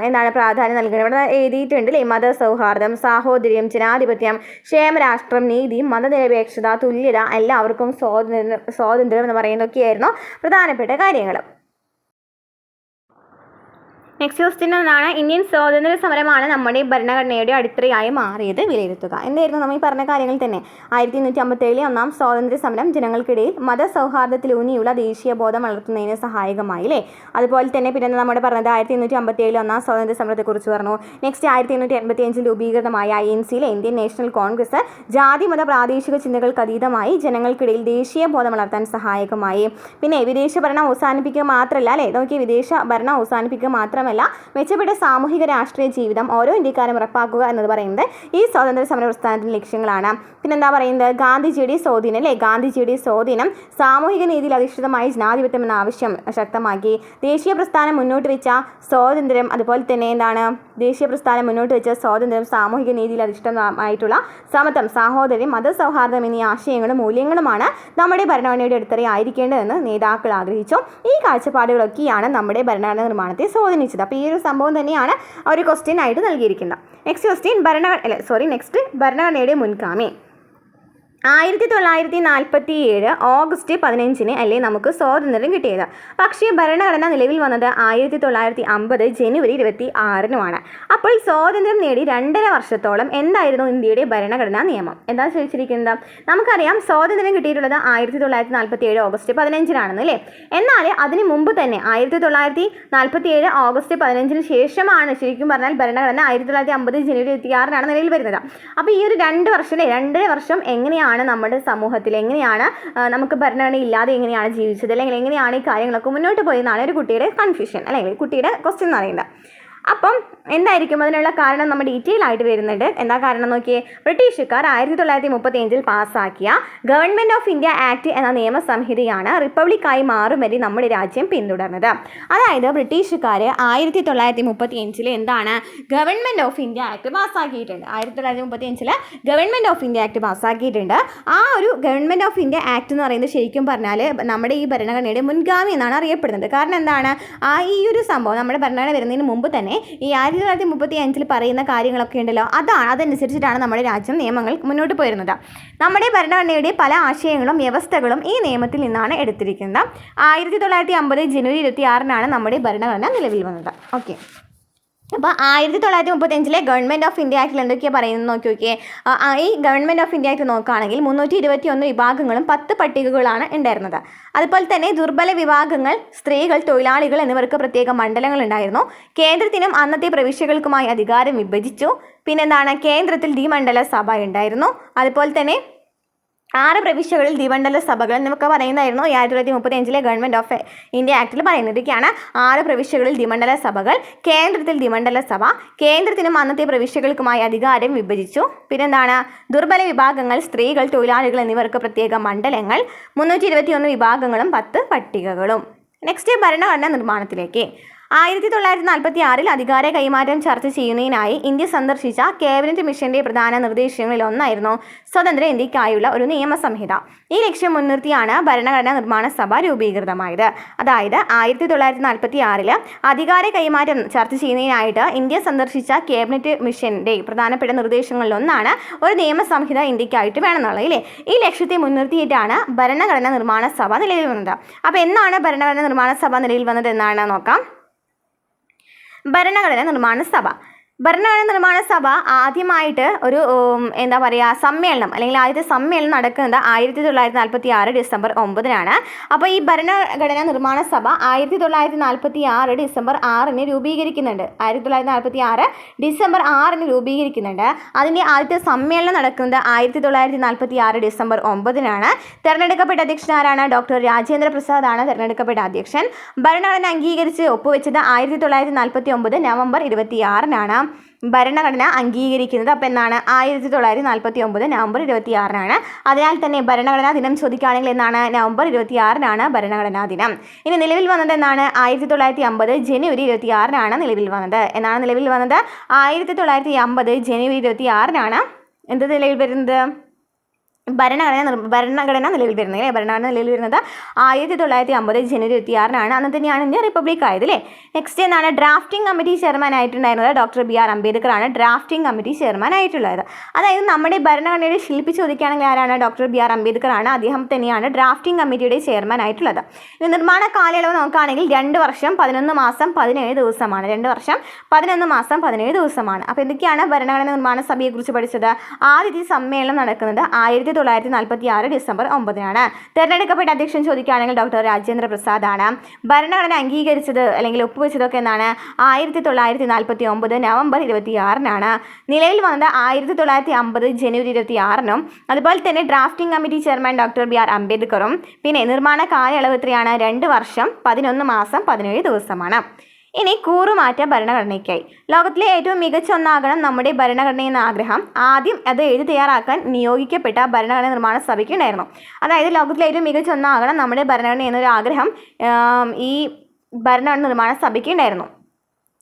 എന്താണ് പ്രാധാന്യം നൽകുന്നത് ഇവിടെ എഴുതിയിട്ടുണ്ട് അല്ലേ. മതസൗഹാർദ്ദം, സാഹോദര്യം, ജനാധിപത്യം, ക്ഷേമരാഷ്ട്രം, നീതി, മതനിരപേക്ഷത, തുല്യത, എല്ലാവർക്കും സ്വാതന്ത്ര്യം എന്ന് പറയുന്നതൊക്കെയായിരുന്നു പ്രധാനപ്പെട്ട കാര്യങ്ങൾ. നെക്സ്റ്റ് ക്വസ്റ്റ്യൻ എന്നാണ് ഇന്ത്യൻ സ്വാതന്ത്ര്യ സമരമാണ് നമ്മുടെ ഭരണഘടനയുടെ അടിത്തറയായി മാറിയത് വിലയിരുത്തുക. എന്തായിരുന്നു നമ്മൾ ഈ പറഞ്ഞ കാര്യങ്ങൾ തന്നെ. 1857 ഒന്നാം സ്വാതന്ത്ര്യ സമരം ജനങ്ങൾക്കിടയിൽ മതസൗഹാർദ്ദത്തിലൂന്നിയുള്ള ദേശീയ ബോധം വളർത്തുന്നതിന് സഹായകമായി അല്ലേ. അതുപോലെ തന്നെ പിന്നെ നമ്മുടെ പറഞ്ഞത് 1857 ഒന്നാം സ്വാതന്ത്ര്യ സമരത്തെക്കുറിച്ച് പറഞ്ഞു. Next 1885 രൂപീകൃതമായ INC Indian national Congress ജാതി മത പ്രാദേശിക ചിന്തകൾക്ക് അതീതമായി ജനങ്ങൾക്കിടയിൽ ദേശീയ ബോധം വളർത്താൻ സഹായകമായി. പിന്നെ വിദേശ ഭരണം അവസാനിപ്പിക്കുക മാത്രമല്ല അല്ലേ, നോക്കി വിദേശ ഭരണം അവസാനിപ്പിക്കുക മാത്രമല്ല മെച്ചപ്പെട്ട സാമൂഹിക രാഷ്ട്രീയ ജീവിതം ഓരോ ഇന്ത്യക്കാരും ഉറപ്പാക്കുക എന്നത് പറയുന്നത് ഈ സ്വാതന്ത്ര്യ സമര പ്രസ്ഥാനത്തിൻ്റെ ലക്ഷ്യങ്ങളാണ്. പിന്നെന്താ പറയുന്നത് ഗാന്ധിജിയുടെ സ്വാധീനം അല്ലേ. ഗാന്ധിജിയുടെ സ്വാധീനം സാമൂഹിക നീതിയിൽ അധിഷ്ഠിതമായ ജനാധിപത്യം എന്ന ആവശ്യം ശക്തമാക്കി. ദേശീയ പ്രസ്ഥാനം മുന്നോട്ട് വെച്ച സ്വാതന്ത്ര്യം അതുപോലെ തന്നെ എന്താണ് ദേശീയ പ്രസ്ഥാനം മുന്നോട്ട് വെച്ച സ്വാതന്ത്ര്യം, സാമൂഹിക നീതിയിൽ അധിഷ്ഠിതമായിട്ടുള്ള സമത്വം, സാഹോദര്യം, മതസൗഹാർദ്ദം എന്നീ ആശയങ്ങളും മൂല്യങ്ങളുമാണ് നമ്മുടെ ഭരണഘടനയുടെ അടിത്തറയായിരിക്കേണ്ടതെന്ന് നേതാക്കൾ ആഗ്രഹിച്ചു. ഈ കാഴ്ചപ്പാടുകളൊക്കെയാണ് നമ്മുടെ ഭരണഘടന നിർമ്മാണത്തെ സ്വാധീനിച്ചത്. അപ്പോൾ ഈ ഒരു സംഭവം തന്നെയാണ് ഒരു ക്വസ്റ്റ്യൻ ആയിട്ട് നൽകിയിരിക്കുന്നത്. നെക്സ്റ്റ് ക്വസ്റ്റ്യൻ ഭരണഘടനയുടെ മുൻഗാമി. 1947 ഓഗസ്റ്റ് 15 അല്ലേ നമുക്ക് സ്വാതന്ത്ര്യം കിട്ടിയത്. പക്ഷേ ഭരണഘടന നിലവിൽ വന്നത് 1950 ജനുവരി 26-നുമാണ്. അപ്പോൾ സ്വാതന്ത്ര്യം നേടി 2.5 വർഷത്തോളം എന്തായിരുന്നു ഇന്ത്യയുടെ ഭരണഘടനാ നിയമം? എന്താ ചോദിച്ചിരിക്കുന്നത്? നമുക്കറിയാം സ്വാതന്ത്ര്യം കിട്ടിയിട്ടുള്ളത് 1947 ഓഗസ്റ്റ് 15-നാണെന്ന് അല്ലേ. എന്നാൽ അതിന് മുമ്പ് തന്നെ 1947 ഓഗസ്റ്റ് 15-ന് ശേഷമാണ് ശരിക്കും പറഞ്ഞാൽ ഭരണഘടന 1950 ജനുവരി 26-നാണ് നിലവിൽ വരുന്നത്. അപ്പോൾ ഈ ഒരു 2 വർഷം 2.5 വർഷം എങ്ങനെയാണ് നമ്മുടെ സമൂഹത്തിൽ എങ്ങനെയാണ് നമുക്ക് ഭരണഘടന ഇല്ലാതെ എങ്ങനെയാണ് ജീവിച്ചത്, അല്ലെങ്കിൽ എങ്ങനെയാണ് ഈ കാര്യങ്ങളൊക്കെ മുന്നോട്ട് പോയെന്നാണ് ഒരു കുട്ടിയുടെ കൺഫ്യൂഷൻ, അല്ലെങ്കിൽ കുട്ടിയുടെ ക്വസ്റ്റ്യൻ എന്ന് പറയുന്നത്. അപ്പം എന്തായിരിക്കും അതിനുള്ള കാരണം നമ്മൾ ഡീറ്റെയിൽ ആയിട്ട് വരുന്നുണ്ട്. എന്താ കാരണം നോക്കിയേ. ബ്രിട്ടീഷുകാർ 1935 പാസ്സാക്കിയ ഗവൺമെൻറ് ഓഫ് ഇന്ത്യ ആക്ട് എന്ന നിയമസംഹിതയാണ് റിപ്പബ്ലിക്കായി മാറും വരെ നമ്മുടെ രാജ്യം പിന്തുടർന്നത്. അതായത് ബ്രിട്ടീഷുകാർ 1935 എന്താണ് ഗവൺമെൻറ് ഓഫ് ഇന്ത്യ ആക്ട് പാസ്സാക്കിയിട്ടുണ്ട്. 1935 ഗവൺമെൻറ് ഓഫ് ഇന്ത്യ ആക്ട് പാസ്സാക്കിയിട്ടുണ്ട്. ആ ഒരു ഗവൺമെൻറ് ഓഫ് ഇന്ത്യ ആക്ട് എന്ന് പറയുന്നത് ശരിക്കും പറഞ്ഞാൽ നമ്മുടെ ഈ ഭരണഘടനയുടെ മുൻഗാമി എന്നാണ് അറിയപ്പെടുന്നത്. കാരണം എന്താണ്, ഈ ഒരു സംഭവം നമ്മുടെ ഭരണഘടന വരുന്നതിന് മുമ്പ് തന്നെ ഈ 1935 പറയുന്ന കാര്യങ്ങളൊക്കെ ഉണ്ടല്ലോ, അതനുസരിച്ചിട്ടാണ് നമ്മുടെ രാജ്യം നിയമങ്ങൾ മുന്നോട്ട് പോയിരുന്നത്. നമ്മുടെ ഭരണഘടനയുടെ പല ആശയങ്ങളും വ്യവസ്ഥകളും ഈ നിയമത്തിൽ നിന്നാണ് എടുത്തിരിക്കുന്നത്. 1950 ജനുവരി 26-നാണ് നമ്മുടെ ഭരണഘടന നിലവിൽ വന്നത്. ഓക്കെ, അപ്പോൾ 1935 ഗവൺമെൻറ് ഓഫ് ഇന്ത്യ ആക്ടിൽ എന്തൊക്കെയാണ് പറയുന്നത് നോക്കിയൊക്കെ. ഈ ഗവൺമെൻറ് ഓഫ് ഇന്ത്യ ആക്ട് നോക്കുകയാണെങ്കിൽ 321 വിഭാഗങ്ങളും 10 പട്ടികകളാണ് ഉണ്ടായിരുന്നത്. അതുപോലെ തന്നെ ദുർബല വിഭാഗങ്ങൾ, സ്ത്രീകൾ, തൊഴിലാളികൾ എന്നിവർക്ക് പ്രത്യേക മണ്ഡലങ്ങൾ ഉണ്ടായിരുന്നു. കേന്ദ്രത്തിനും അന്നത്തെ പ്രവിശ്യകൾക്കുമായി അധികാരം വിഭജിച്ചു. പിന്നെന്താണ്, കേന്ദ്രത്തിൽ ദ്വിമണ്ഡല സഭ ഉണ്ടായിരുന്നു. അതുപോലെ തന്നെ 6 പ്രവിശ്യകളിൽ ദ്വിമണ്ഡല സഭകൾ എന്നൊക്കെ പറയുന്നതായിരുന്നു 1935 ഗവൺമെൻറ് ഓഫ് ഇന്ത്യ ആക്ടിൽ പറയുന്നത്. ഇതൊക്കെയാണ് 6 പ്രവിശ്യകളിൽ ദ്വിമണ്ഡല സഭകൾ, കേന്ദ്രത്തിൽ ദ്വിമണ്ഡല സഭ, കേന്ദ്രത്തിനും അന്നത്തെ പ്രവിശ്യകൾക്കുമായി അധികാരം വിഭജിച്ചു. പിന്നെന്താണ്, ദുർബല വിഭാഗങ്ങൾ, സ്ത്രീകൾ, തൊഴിലാളികൾ എന്നിവർക്ക് പ്രത്യേക മണ്ഡലങ്ങൾ, 321 വിഭാഗങ്ങളും 10 പട്ടികകളും. നെക്സ്റ്റ്, ഭരണഘടനാ നിർമ്മാണത്തിലേക്ക്. 1946 അധികാര കൈമാറ്റം ചർച്ച ചെയ്യുന്നതിനായി ഇന്ത്യ സന്ദർശിച്ച ക്യാബിനറ്റ് മിഷന്റെ പ്രധാന നിർദ്ദേശങ്ങളിൽ ഒന്നായിരുന്നു സ്വതന്ത്ര ഇന്ത്യക്കായുള്ള ഒരു നിയമസംഹിത. ഈ ലക്ഷ്യം മുൻനിർത്തിയാണ് ഭരണഘടനാ നിർമ്മാണ സഭ രൂപീകൃതമായത്. അതായത് 1946 അധികാര കൈമാറ്റം ചർച്ച ചെയ്യുന്നതിനായിട്ട് ഇന്ത്യ സന്ദർശിച്ച ക്യാബിനറ്റ് മിഷന്റെ പ്രധാനപ്പെട്ട നിർദ്ദേശങ്ങളിൽ ഒന്നാണ് ഒരു നിയമസംഹിത ഇന്ത്യക്കായിട്ട് വേണമെന്നുള്ളത് ഇല്ലേ. ഈ ലക്ഷ്യത്തെ മുൻനിർത്തിയിട്ടാണ് ഭരണഘടനാ നിർമ്മാണ സഭ നിലവിൽ വന്നത്. അപ്പോൾ എന്നാണ് ഭരണഘടനാ നിർമ്മാണ സഭ നിലവിൽ വന്നത് എന്നാണ് നോക്കാം. ഭരണഘടനാ നിർമ്മാണ സഭ ആദ്യമായിട്ട് ഒരു എന്താ പറയുക സമ്മേളനം, അല്ലെങ്കിൽ ആദ്യത്തെ സമ്മേളനം നടക്കുന്നത് 1946 ഡിസംബർ 9-നാണ്. അപ്പോൾ ഈ ഭരണഘടനാ നിർമ്മാണ സഭ 1946 ഡിസംബർ 6-ന് രൂപീകരിക്കുന്നുണ്ട്. 1946 ഡിസംബർ 6-ന് രൂപീകരിക്കുന്നുണ്ട്. അതിൻ്റെ ആദ്യത്തെ സമ്മേളനം നടക്കുന്നത് 1946 ഡിസംബർ 9-നാണ്. തിരഞ്ഞെടുക്കപ്പെട്ട അധ്യക്ഷനാരാണ്? ഡോക്ടർ രാജേന്ദ്ര പ്രസാദാണ് തിരഞ്ഞെടുക്കപ്പെട്ട അധ്യക്ഷൻ. ഭരണഘടന അംഗീകരിച്ച് ഒപ്പുവെച്ചത് 1949 നവംബർ 26-നാണ്. ഭരണഘടന അംഗീകരിക്കുന്നത് അപ്പോൾ എന്നാണ് 1949 നവംബർ 26-നാണ്. അതിനാൽ തന്നെ ഭരണഘടനാ ദിനം ചോദിക്കുകയാണെങ്കിൽ എന്നാണ് നവംബർ 26-നാണ് ഭരണഘടനാ ദിനം. ഇനി നിലവിൽ വന്നത് എന്നാണ് 1950 ജനുവരി 26-നാണ് നിലവിൽ വന്നത്. 1950 ജനുവരി 26-നാണ് എന്ത് നിലവിൽ വരുന്നത്? ഭരണഘടന നിലവിൽ വരുന്നത് അല്ലേ. ഭരണഘടന നിലവിൽ വരുന്നത് 1950 ജനുവരി 26-നാണ്. അന്ന് തന്നെയാണ് ഇന്ത്യ റിപ്പബ്ലിക് ആയത് അല്ലേ. നെക്സ്റ്റ് എന്താണ്, ഡ്രാഫ്റ്റിംഗ് കമ്മിറ്റി ചെയർമാൻ ആയിട്ടുണ്ടായിരുന്നത് ഡോക്ടർ ബി ആർ അംബേദ്കർ ആണ് ഡ്രാഫ്റ്റിംഗ് കമ്മിറ്റി ചെയർമാൻ ആയിട്ടുള്ളത്. അതായത് നമ്മുടെ ഭരണഘടനയുടെ ശില്പി ചോദിക്കുകയാണെങ്കിൽ ആരാണ്? ഡോക്ടർ ബി ആർ അംബേദ്കർ ആണ്. അദ്ദേഹം തന്നെയാണ് ഡ്രാഫ്റ്റിംഗ് കമ്മിറ്റിയുടെ ചെയർമാൻ ആയിട്ടുള്ളത്. ഇനി നിർമ്മാണ കാലയളവ് നോക്കുകയാണെങ്കിൽ 2 വർഷം 11 മാസം 17 ദിവസമാണ്. 2 വർഷം 11 മാസം 17 ദിവസമാണ്. അപ്പോൾ എന്തൊക്കെയാണ് ഭരണഘടനാ നിർമ്മാണ സഭയെക്കുറിച്ച് പഠിച്ചത്? ആദ്യത്തെ സമ്മേളനം നടക്കുന്നത് 1946 ഡിസംബർ 9-നാണ്. തിരഞ്ഞെടുക്കപ്പെട്ട അധ്യക്ഷൻ ചോദിക്കുകയാണെങ്കിൽ ഡോക്ടർ രാജേന്ദ്ര പ്രസാദ് ആണ്. ഭരണഘടന അംഗീകരിച്ചത് അല്ലെങ്കിൽ ഒപ്പുവെച്ചതൊക്കെ എന്നാണ് 1949 നവംബർ 26-നാണ്. നിലവിൽ വന്നത് 1950 ജനുവരി 26-നും. അതുപോലെ തന്നെ drafting committee chairman doctor B R അംബേദ്കറും. പിന്നെ നിർമ്മാണ കാലയളവ് എത്രയാണ്? 2 വർഷം 11 മാസം 17 ദിവസമാണ്. ഇനി കൂറുമാറ്റ ഭരണഘടനയ്ക്കായി. ലോകത്തിലെ ഏറ്റവും മികച്ച ഒന്നാകണം നമ്മുടെ ഭരണഘടന എന്ന ആഗ്രഹം ആദ്യം അത് എഴുതി തയ്യാറാക്കാൻ നിയോഗിക്കപ്പെട്ട ഭരണഘടനാ നിർമ്മാണ സഭയ്ക്ക് ഉണ്ടായിരുന്നു. അതായത് ലോകത്തിലെ ഏറ്റവും മികച്ച ഒന്നാകണം നമ്മുടെ ഭരണഘടന എന്നൊരു ആഗ്രഹം ഈ ഭരണഘടനാ നിർമ്മാണ സഭയ്ക്ക് ഉണ്ടായിരുന്നു.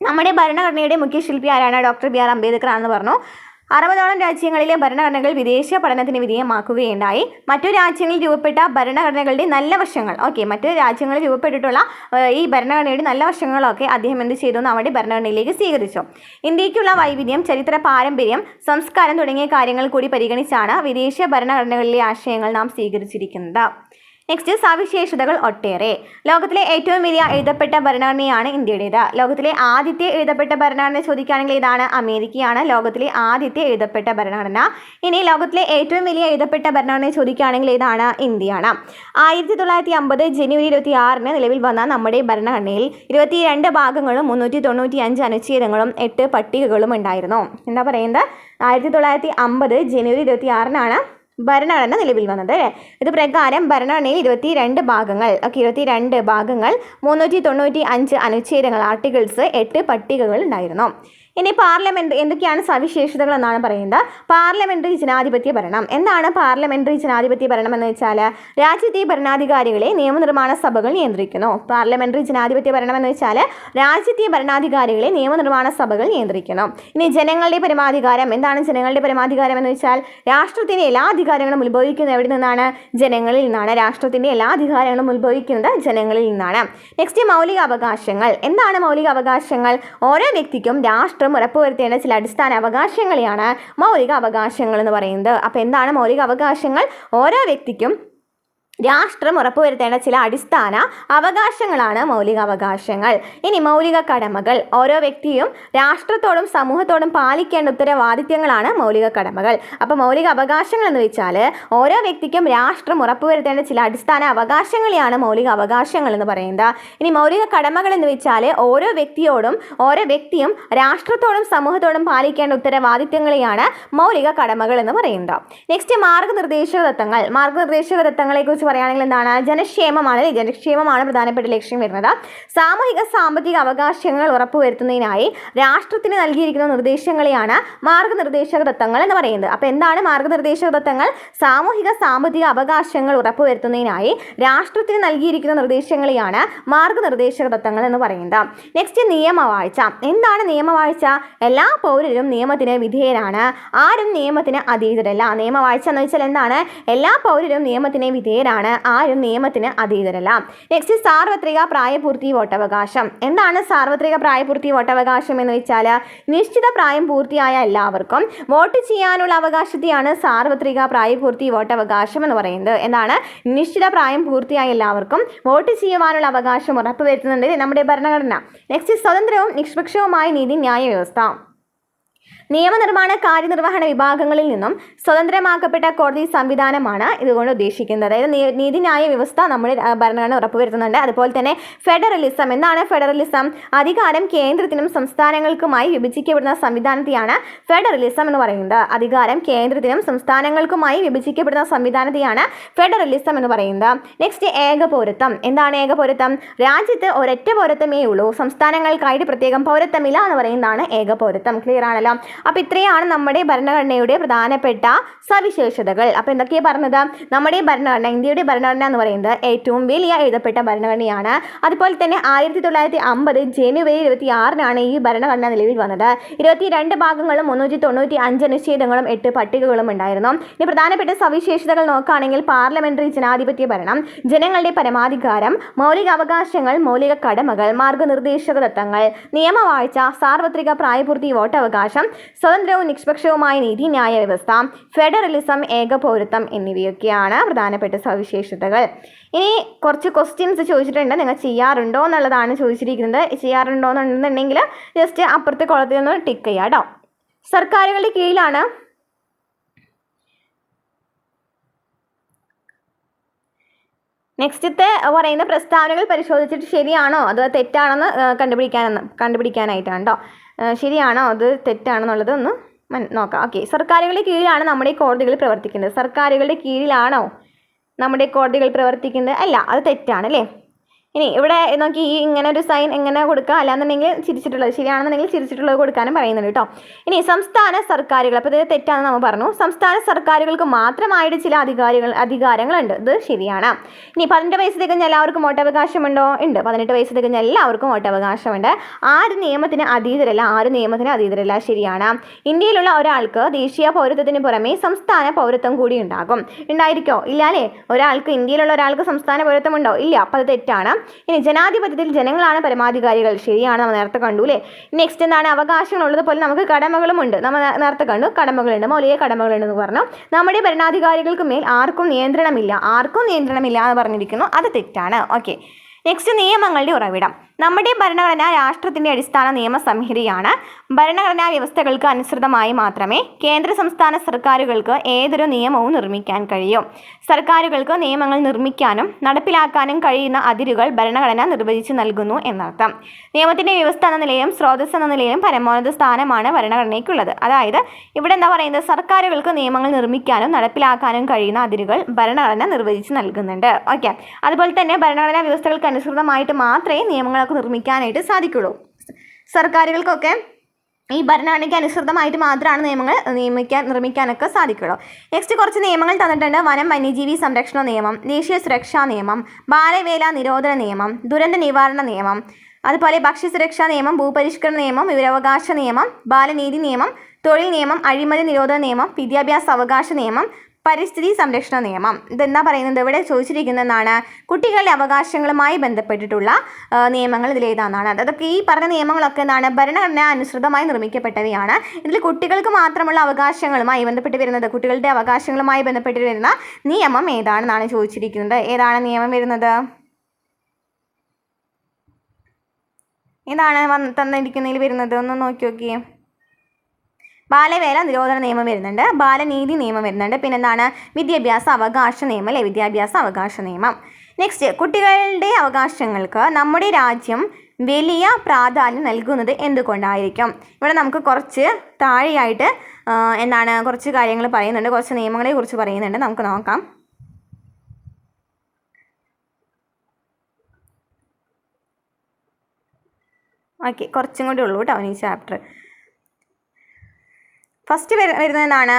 നമ്മുടെ ഭരണഘടനയുടെ മുഖ്യ ശില്പി ആരാണ്? ഡോക്ടർ ബി ആർ അംബേദ്കർ ആണെന്ന് പറഞ്ഞു. 60ഓളം രാജ്യങ്ങളിലെ ഭരണഘടനകൾ വിദേശ പഠനത്തിന് വിധേയമാക്കുകയുണ്ടായി. മറ്റു രാജ്യങ്ങളിൽ രൂപപ്പെട്ട ഭരണഘടനകളുടെ നല്ല വശങ്ങൾ മറ്റു രാജ്യങ്ങളിൽ രൂപപ്പെട്ടിട്ടുള്ള ഈ ഭരണഘടനയുടെ നല്ല വശങ്ങളൊക്കെ അദ്ദേഹം എന്ത് ചെയ്തു? നമ്മുടെ ഭരണഘടനയിലേക്ക് സ്വീകരിച്ചു. ഇന്ത്യക്കുള്ള വൈവിധ്യം, ചരിത്ര പാരമ്പര്യം, സംസ്കാരം തുടങ്ങിയ കാര്യങ്ങൾ കൂടി പരിഗണിച്ചാണ് വിദേശ ഭരണഘടനകളിലെ ആശയങ്ങൾ നാം സ്വീകരിച്ചിരിക്കുന്നത്. നെക്സ്റ്റ്, സവിശേഷതകൾ ഒട്ടേറെ. ലോകത്തിലെ ഏറ്റവും വലിയ എഴുതപ്പെട്ട ഭരണഘടനയാണ് ഇന്ത്യയുടേത്. ലോകത്തിലെ ആദ്യത്തെ എഴുതപ്പെട്ട ഭരണഘടന ചോദിക്കുകയാണെങ്കിൽ ഇതാണ്, അമേരിക്കയാണ് ലോകത്തിലെ ആദ്യത്തെ എഴുതപ്പെട്ട ഭരണഘടന. ഇനി ലോകത്തിലെ ഏറ്റവും വലിയ എഴുതപ്പെട്ട ഭരണഘടന ചോദിക്കുകയാണെങ്കിൽ ഇതാണ്, ഇന്ത്യയാണ്. 1950 ജനുവരി 26 നിലവിൽ വന്ന നമ്മുടെ ഭരണഘടനയിൽ 22 ഭാഗങ്ങളും 395 അനുച്ഛേദങ്ങളും 8 പട്ടികകളും ഉണ്ടായിരുന്നു. എന്താ പറയുന്നത്? 1950 ജനുവരി 26 ഭരണഘടന നിലവിൽ വന്നത്. ഇത് പ്രകാരം ഭരണഘടനയിൽ 22 ഭാഗങ്ങൾ 395 അനുച്ഛേദങ്ങൾ, ആർട്ടിക്കിൾസ്, 8 പട്ടികകൾ ഉണ്ടായിരുന്നു. ഇനി പാർലമെന്റ് എന്തൊക്കെയാണ് സവിശേഷതകൾ എന്നാണ് പറയുന്നത്. പാർലമെന്ററി ജനാധിപത്യ ഭരണം. എന്താണ് പാർലമെന്ററി ജനാധിപത്യ ഭരണം എന്ന് വെച്ചാൽ രാജ്യത്തെ ഭരണാധികാരികളെ നിയമനിർമ്മാണ സഭകൾ നിയന്ത്രിക്കുന്നു. പാർലമെന്ററി ജനാധിപത്യ ഭരണം എന്ന് വെച്ചാൽ രാജ്യത്തെ ഭരണാധികാരികളെ നിയമനിർമ്മാണ സഭകൾ നിയന്ത്രിക്കുന്നു. ഇനി ജനങ്ങളുടെ പരമാധികാരം. എന്താണ് ജനങ്ങളുടെ പരമാധികാരം എന്ന് വെച്ചാൽ രാഷ്ട്രത്തിന്റെ എല്ലാ അധികാരങ്ങളും ഉത്ഭവിക്കുന്നത് എവിടെ നിന്നാണ്? ജനങ്ങളിൽ നിന്നാണ്. രാഷ്ട്രത്തിന്റെ എല്ലാ അധികാരങ്ങളും ഉത്ഭവിക്കുന്നത് ജനങ്ങളിൽ നിന്നാണ്. നെക്സ്റ്റ്, മൗലിക അവകാശങ്ങൾ. എന്താണ് മൗലിക അവകാശങ്ങൾ? ഓരോ വ്യക്തിക്കും രാഷ്ട്രം ഉറപ്പുവരുത്തേണ്ട ചില അടിസ്ഥാന അവകാശങ്ങളെയാണ് മൗലിക അവകാശങ്ങൾ എന്ന് പറയുന്നത്. അപ്പോൾ എന്താണ് മൗലിക അവകാശങ്ങൾ? ഓരോ വ്യക്തിക്കും രാഷ്ട്രം ഉറപ്പുവരുത്തേണ്ട ചില അടിസ്ഥാന അവകാശങ്ങളാണ് മൗലിക അവകാശങ്ങൾ. ഇനി മൗലിക കടമകൾ. ഓരോ വ്യക്തിയും രാഷ്ട്രത്തോടും സമൂഹത്തോടും പാലിക്കേണ്ട ഉത്തരവാദിത്യങ്ങളാണ് മൗലിക കടമകൾ. അപ്പോൾ മൗലിക അവകാശങ്ങൾ എന്ന് വെച്ചാൽ ഓരോ വ്യക്തിക്കും രാഷ്ട്രം ഉറപ്പുവരുത്തേണ്ട ചില അടിസ്ഥാന അവകാശങ്ങളെയാണ് മൗലിക അവകാശങ്ങൾ എന്ന് പറയുന്നത്. ഇനി മൗലിക കടമകൾ എന്ന് വെച്ചാൽ ഓരോ വ്യക്തിയും രാഷ്ട്രത്തോടും സമൂഹത്തോടും പാലിക്കേണ്ട ഉത്തരവാദിത്യങ്ങളെയാണ് മൗലിക കടമകൾ എന്ന് പറയുന്നത്. നെക്സ്റ്റ്, മാർഗനിർദ്ദേശക തത്വങ്ങൾ. മാർഗനിർദ്ദേശക തത്വങ്ങളെ കുറിച്ച് പറയുകയാണെങ്കിൽ എന്താണ്? ജനക്ഷേമമാണ് പ്രധാനപ്പെട്ട ലക്ഷ്യം വരുന്നത്. സാമൂഹിക സാമ്പത്തിക അവകാശങ്ങൾ ഉറപ്പുവരുത്തുന്നതിനായി രാഷ്ട്രത്തിന് നൽകിയിരിക്കുന്ന നിർദ്ദേശങ്ങളെയാണ് മാർഗനിർദ്ദേശക തത്വങ്ങൾ എന്ന് പറയുന്നത്. അപ്പോൾ എന്താണ് മാർഗനിർദ്ദേശക തത്വങ്ങൾ? സാമൂഹിക സാമ്പത്തിക അവകാശങ്ങൾ ഉറപ്പുവരുത്തുന്നതിനായി രാഷ്ട്രത്തിന് നൽകിയിരിക്കുന്ന നിർദ്ദേശങ്ങളെയാണ് മാർഗനിർദ്ദേശക തത്വങ്ങൾ എന്ന് പറയുന്നത്. നെക്സ്റ്റ്, നിയമവാഴ്ച. എന്താണ് നിയമവാഴ്ച? എല്ലാ പൗരരും നിയമത്തിന് വിധേയരാണ്, ആരും നിയമത്തിന് അതീതരല്ല. നിയമവാഴ്ച എന്ന് വെച്ചാൽ എന്താണ്? എല്ലാ പൗരരും നിയമത്തിന് വിധേയരാണ്, ആരും നിയമത്തിന് അതീതരല്ല. നെക്സ്റ്റ്, സാർവത്രിക പ്രായപൂർത്തി വോട്ടവകാശം. എന്താണ് സാർവത്രിക പ്രായപൂർത്തി വോട്ടവകാശം എന്ന് വെച്ചാൽ നിശ്ചിത പ്രായം പൂർത്തിയായ എല്ലാവർക്കും വോട്ട് ചെയ്യാനുള്ള അവകാശത്തെയാണ് സാർവത്രിക പ്രായപൂർത്തി വോട്ടവകാശം എന്ന് പറയുന്നത്. എന്താണ്? നിശ്ചിത പ്രായം പൂർത്തിയായ എല്ലാവർക്കും വോട്ട് ചെയ്യുവാനുള്ള അവകാശം ഉറപ്പുവരുത്തുന്നുണ്ട് നമ്മുടെ ഭരണഘടന. നെക്സ്റ്റ്, സ്വതന്ത്രവും നിഷ്പക്ഷവുമായ നീതിന്യായ വ്യവസ്ഥ. നിയമനിർമ്മാണ കാര്യനിർവഹണ വിഭാഗങ്ങളിൽ നിന്നും സ്വതന്ത്രമാക്കപ്പെട്ട കോടതി സംവിധാനമാണ് ഇതുകൊണ്ട് ഉദ്ദേശിക്കുന്നത്. അതായത് നീതിന്യായ വ്യവസ്ഥ നമ്മുടെ ഭരണഘടന ഉറപ്പുവരുത്തുന്നുണ്ട്. അതുപോലെ തന്നെ ഫെഡറലിസം. എന്താണ് ഫെഡറലിസം? അധികാരം കേന്ദ്രത്തിനും സംസ്ഥാനങ്ങൾക്കുമായി വിഭജിക്കപ്പെടുന്ന സംവിധാനത്തെയാണ് ഫെഡറലിസം എന്ന് പറയുന്നത്. അധികാരം കേന്ദ്രത്തിനും സംസ്ഥാനങ്ങൾക്കുമായി വിഭജിക്കപ്പെടുന്ന സംവിധാനത്തെയാണ് ഫെഡറലിസം എന്ന് പറയുന്നത്. നെക്സ്റ്റ്, ഏകപൗരത്വം. എന്താണ് ഏകപൗരത്വം? രാജ്യത്ത് ഒരൊറ്റ പൗരത്വമേ ഉള്ളൂ, സംസ്ഥാനങ്ങൾക്കായിട്ട് പ്രത്യേകം പൗരത്വമില്ല എന്ന് പറയുന്നതാണ് ഏകപൗരത്വം. ക്ലിയർ ആണല്ലോ? അപ്പോൾ ഇത്രയാണ് നമ്മുടെ ഭരണഘടനയുടെ പ്രധാനപ്പെട്ട സവിശേഷതകൾ. അപ്പോൾ എന്തൊക്കെയാണ് പറഞ്ഞത്? നമ്മുടെ ഭരണഘടന, ഇന്ത്യയുടെ ഭരണഘടന എന്ന് പറയുന്നത് ഏറ്റവും വലിയ എഴുതപ്പെട്ട ഭരണഘടനയാണ്. അതുപോലെ തന്നെ 1950 ജനുവരി 26 ഈ ഭരണഘടന നിലവിൽ വന്നത്. 22 ഭാഗങ്ങളും 395 അനുച്ഛേദങ്ങളും 8 പട്ടികകളും ഉണ്ടായിരുന്നു. ഇനി പ്രധാനപ്പെട്ട സവിശേഷതകൾ നോക്കുകയാണെങ്കിൽ പാർലമെന്ററി ജനാധിപത്യ ഭരണം, ജനങ്ങളുടെ പരമാധികാരം, മൗലിക അവകാശങ്ങൾ, മൗലിക കടമകൾ, മാർഗനിർദ്ദേശക തത്വങ്ങൾ, നിയമവാഴ്ച, സാർവത്രിക പ്രായപൂർത്തി വോട്ടവകാശം, സ്വതന്ത്രവും നിഷ്പക്ഷവുമായ നീതിന്യായ വ്യവസ്ഥ, ഫെഡറലിസം, ഏകപൗരത്വം എന്നിവയൊക്കെയാണ് പ്രധാനപ്പെട്ട സവിശേഷതകൾ. ഇനി കുറച്ച് ക്വസ്റ്റ്യൻസ് ചോദിച്ചിട്ടുണ്ട്. നിങ്ങൾ ചെയ്യാറുണ്ടോ എന്നുള്ളതാണ് ചോദിച്ചിരിക്കുന്നത്. ചെയ്യാറുണ്ടോ എന്നുണ്ടെങ്കിൽ ജസ്റ്റ് അപ്പുറത്തെ കോളത്തിൽ നിന്ന് ടിക്ക് ചെയ്യാം കേട്ടോ. സർക്കാരുകളുടെ കീഴിലാണ് നെക്സ്റ്റത്തെ പറയുന്ന പ്രസ്താവനകൾ പരിശോധിച്ചിട്ട് ശരിയാണോ അത് തെറ്റാണെന്ന് കണ്ടുപിടിക്കാനായിട്ടാണ് കേട്ടോ. ശരിയാണോ അത് തെറ്റാണെന്നുള്ളത് ഒന്ന് നോക്കാം. ഓക്കെ, സർക്കാരുകളുടെ കീഴിലാണ് നമ്മുടെ കോടതികൾ പ്രവർത്തിക്കുന്നത്. സർക്കാരുകളുടെ കീഴിലാണോ നമ്മുടെ കോടതികൾ പ്രവർത്തിക്കുന്നത്? അല്ല, അത് തെറ്റാണ് അല്ലേ. ഇനി ഇവിടെ നോക്കി ഈ ഇങ്ങനെ ഒരു സൈൻ എങ്ങനെ കൊടുക്കുക, അല്ലാന്നുണ്ടെങ്കിൽ ചിരിച്ചിട്ടുള്ളത്, ശരിയാണെന്നുണ്ടെങ്കിൽ ചിരിച്ചിട്ടുള്ളത് കൊടുക്കാനും പറയുന്നുണ്ട് കേട്ടോ. ഇനി സംസ്ഥാന സർക്കാരുകൾ, അപ്പോൾ ഇത് തെറ്റാണെന്ന് നമ്മൾ പറഞ്ഞു. സംസ്ഥാന സർക്കാരുകൾക്ക് മാത്രമായിട്ട് ചില അധികാരങ്ങളുണ്ട്, ഇത് ശരിയാണ്. ഇനി 18 വയസ്സ് തികഞ്ഞ എല്ലാവർക്കും വോട്ടവകാശമുണ്ടോ? ഉണ്ട്. 18 വയസ്സ് തികഞ്ഞ എല്ലാവർക്കും വോട്ടവകാശമുണ്ട്. ആരും നിയമത്തിന് അതീതരല്ല, ശരിയാണ്. ഇന്ത്യയിലുള്ള ഒരാൾക്ക് ദേശീയ പൗരത്വത്തിന് പുറമെ സംസ്ഥാന പൗരത്വം കൂടി ഉണ്ടായിരിക്കോ? ഇല്ല അല്ലേ? ഇന്ത്യയിലുള്ള ഒരാൾക്ക് സംസ്ഥാന പൗരത്വം ഉണ്ടോ? ഇല്ല. അപ്പോൾ അത് തെറ്റാണ്. ഇനി ജനാധിപത്യത്തിൽ ജനങ്ങളാണ് പരമാധികാരികൾ, ശരിയാണ്, നമ്മൾ നേരത്തെ കണ്ടു അല്ലേ. നെക്സ്റ്റ് എന്താണ്? അവകാശങ്ങൾ ഉള്ളതുപോലെ നമുക്ക് കടമകളുമുണ്ട്, നമ്മൾ നേരത്തെ കണ്ടു. കടമകളുണ്ട്, മൗലിക കടമകളുണ്ടെന്ന് പറഞ്ഞു. നമ്മുടെ ഭരണാധികാരികൾക്ക് മേൽ ആർക്കും നിയന്ത്രണമില്ല എന്ന് പറഞ്ഞിരിക്കുന്നു, അത് തെറ്റാണ്. ഓക്കെ. നെക്സ്റ്റ് നിയമങ്ങളുടെ ഉറവിടം. നമ്മുടെ ഭരണഘടന രാഷ്ട്രത്തിൻ്റെ അടിസ്ഥാന നിയമസംഹിതയാണ്. ഭരണഘടനാ വ്യവസ്ഥകൾക്ക് അനുസൃതമായി മാത്രമേ കേന്ദ്ര സംസ്ഥാന സർക്കാരുകൾക്ക് ഏതൊരു നിയമവും നിർമ്മിക്കാൻ കഴിയൂ. സർക്കാരുകൾക്ക് നിയമങ്ങൾ നിർമ്മിക്കാനും നടപ്പിലാക്കാനും കഴിയുന്ന അതിരുകൾ ഭരണഘടന നിർവചിച്ചു നൽകുന്നു എന്നർത്ഥം. നിയമത്തിൻ്റെ വ്യവസ്ഥ എന്ന നിലയിലും സ്രോതസ് എന്ന നിലയിലും പരമോന്നത സ്ഥാനമാണ് ഭരണഘടനയ്ക്കുള്ളത്. അതായത് ഇവിടെ എന്താ പറയുന്നത്? സർക്കാരുകൾക്ക് നിയമങ്ങൾ നിർമ്മിക്കാനും നടപ്പിലാക്കാനും കഴിയുന്ന അതിരുകൾ ഭരണഘടന നിർവചിച്ച് നൽകുന്നുണ്ട്. ഓക്കെ. അതുപോലെ തന്നെ ഭരണഘടനാ വ്യവസ്ഥകൾക്ക് അനുസൃതമായിട്ട് മാത്രമേ നിയമങ്ങളൊക്കെ നിർമ്മിക്കാനായിട്ട് സാധിക്കുള്ളൂ. സർക്കാരുകൾക്കൊക്കെ ഈ ഭരണഘടനയ്ക്ക് അനുസൃതമായിട്ട് മാത്രമാണ് നിയമങ്ങൾ നിർമ്മിക്കാനൊക്കെ സാധിക്കുള്ളൂ. നെക്സ്റ്റ് കുറച്ച് നിയമങ്ങൾ തന്നിട്ടുണ്ട്. വനം വന്യജീവി സംരക്ഷണ നിയമം, ദേശീയ സുരക്ഷാ നിയമം, ബാലവേല നിരോധന നിയമം, ദുരന്ത നിവാരണ നിയമം, അതുപോലെ ഭക്ഷ്യസുരക്ഷാ നിയമം, ഭൂപരിഷ്കരണ നിയമം, വിവരാവകാശ നിയമം, ബാലനീതി നിയമം, തൊഴിൽ നിയമം, അഴിമതി നിരോധന നിയമം, വിദ്യാഭ്യാസ അവകാശ നിയമം, പരിസ്ഥിതി സംരക്ഷണ നിയമം. ഇതെന്താ പറയുന്നത്? ഇവിടെ ചോദിച്ചിരിക്കുന്നതാണ് കുട്ടികളുടെ അവകാശങ്ങളുമായി ബന്ധപ്പെട്ടിട്ടുള്ള നിയമങ്ങൾ ഇതിലേതാണെന്നാണ്. അതൊക്കെ ഈ പറഞ്ഞ നിയമങ്ങളൊക്കെ എന്താണ്? ഭരണഘടന അനുസൃതമായി നിർമ്മിക്കപ്പെട്ടവയാണ്. ഇതിൽ കുട്ടികൾക്ക് മാത്രമുള്ള അവകാശങ്ങളുമായി ബന്ധപ്പെട്ട് വരുന്നത്, കുട്ടികളുടെ അവകാശങ്ങളുമായി ബന്ധപ്പെട്ട് വരുന്ന നിയമം ഏതാണെന്നാണ് ചോദിച്ചിരിക്കുന്നത്. ഏതാണ് നിയമം വരുന്നത്? ഏതാണ് തന്നിരിക്കുന്നതിൽ വരുന്നത്? ഒന്ന് നോക്കി നോക്കിയേ. ബാലവേല നിരോധന നിയമം വരുന്നുണ്ട്, ബാലനീതി നിയമം വരുന്നുണ്ട്, പിന്നെന്താണ്? വിദ്യാഭ്യാസ അവകാശ നിയമം അല്ലേ? വിദ്യാഭ്യാസ അവകാശ നിയമം. നെക്സ്റ്റ്, കുട്ടികളുടെ അവകാശങ്ങൾക്ക് നമ്മുടെ രാജ്യം വലിയ പ്രാധാന്യം നൽകുന്നത് എന്തുകൊണ്ടായിരിക്കും? ഇവിടെ നമുക്ക് കുറച്ച് താഴെയായിട്ട് കുറച്ച് കാര്യങ്ങൾ പറയുന്നുണ്ട്, കുറച്ച് നിയമങ്ങളെ കുറിച്ച് പറയുന്നുണ്ട്, നമുക്ക് നോക്കാം. ഓക്കെ, കുറച്ചും കൂടി ഉള്ളൂ കേട്ടോ ഈ ചാപ്റ്റർ. ഫസ്റ്റ് വരുന്നതാണ്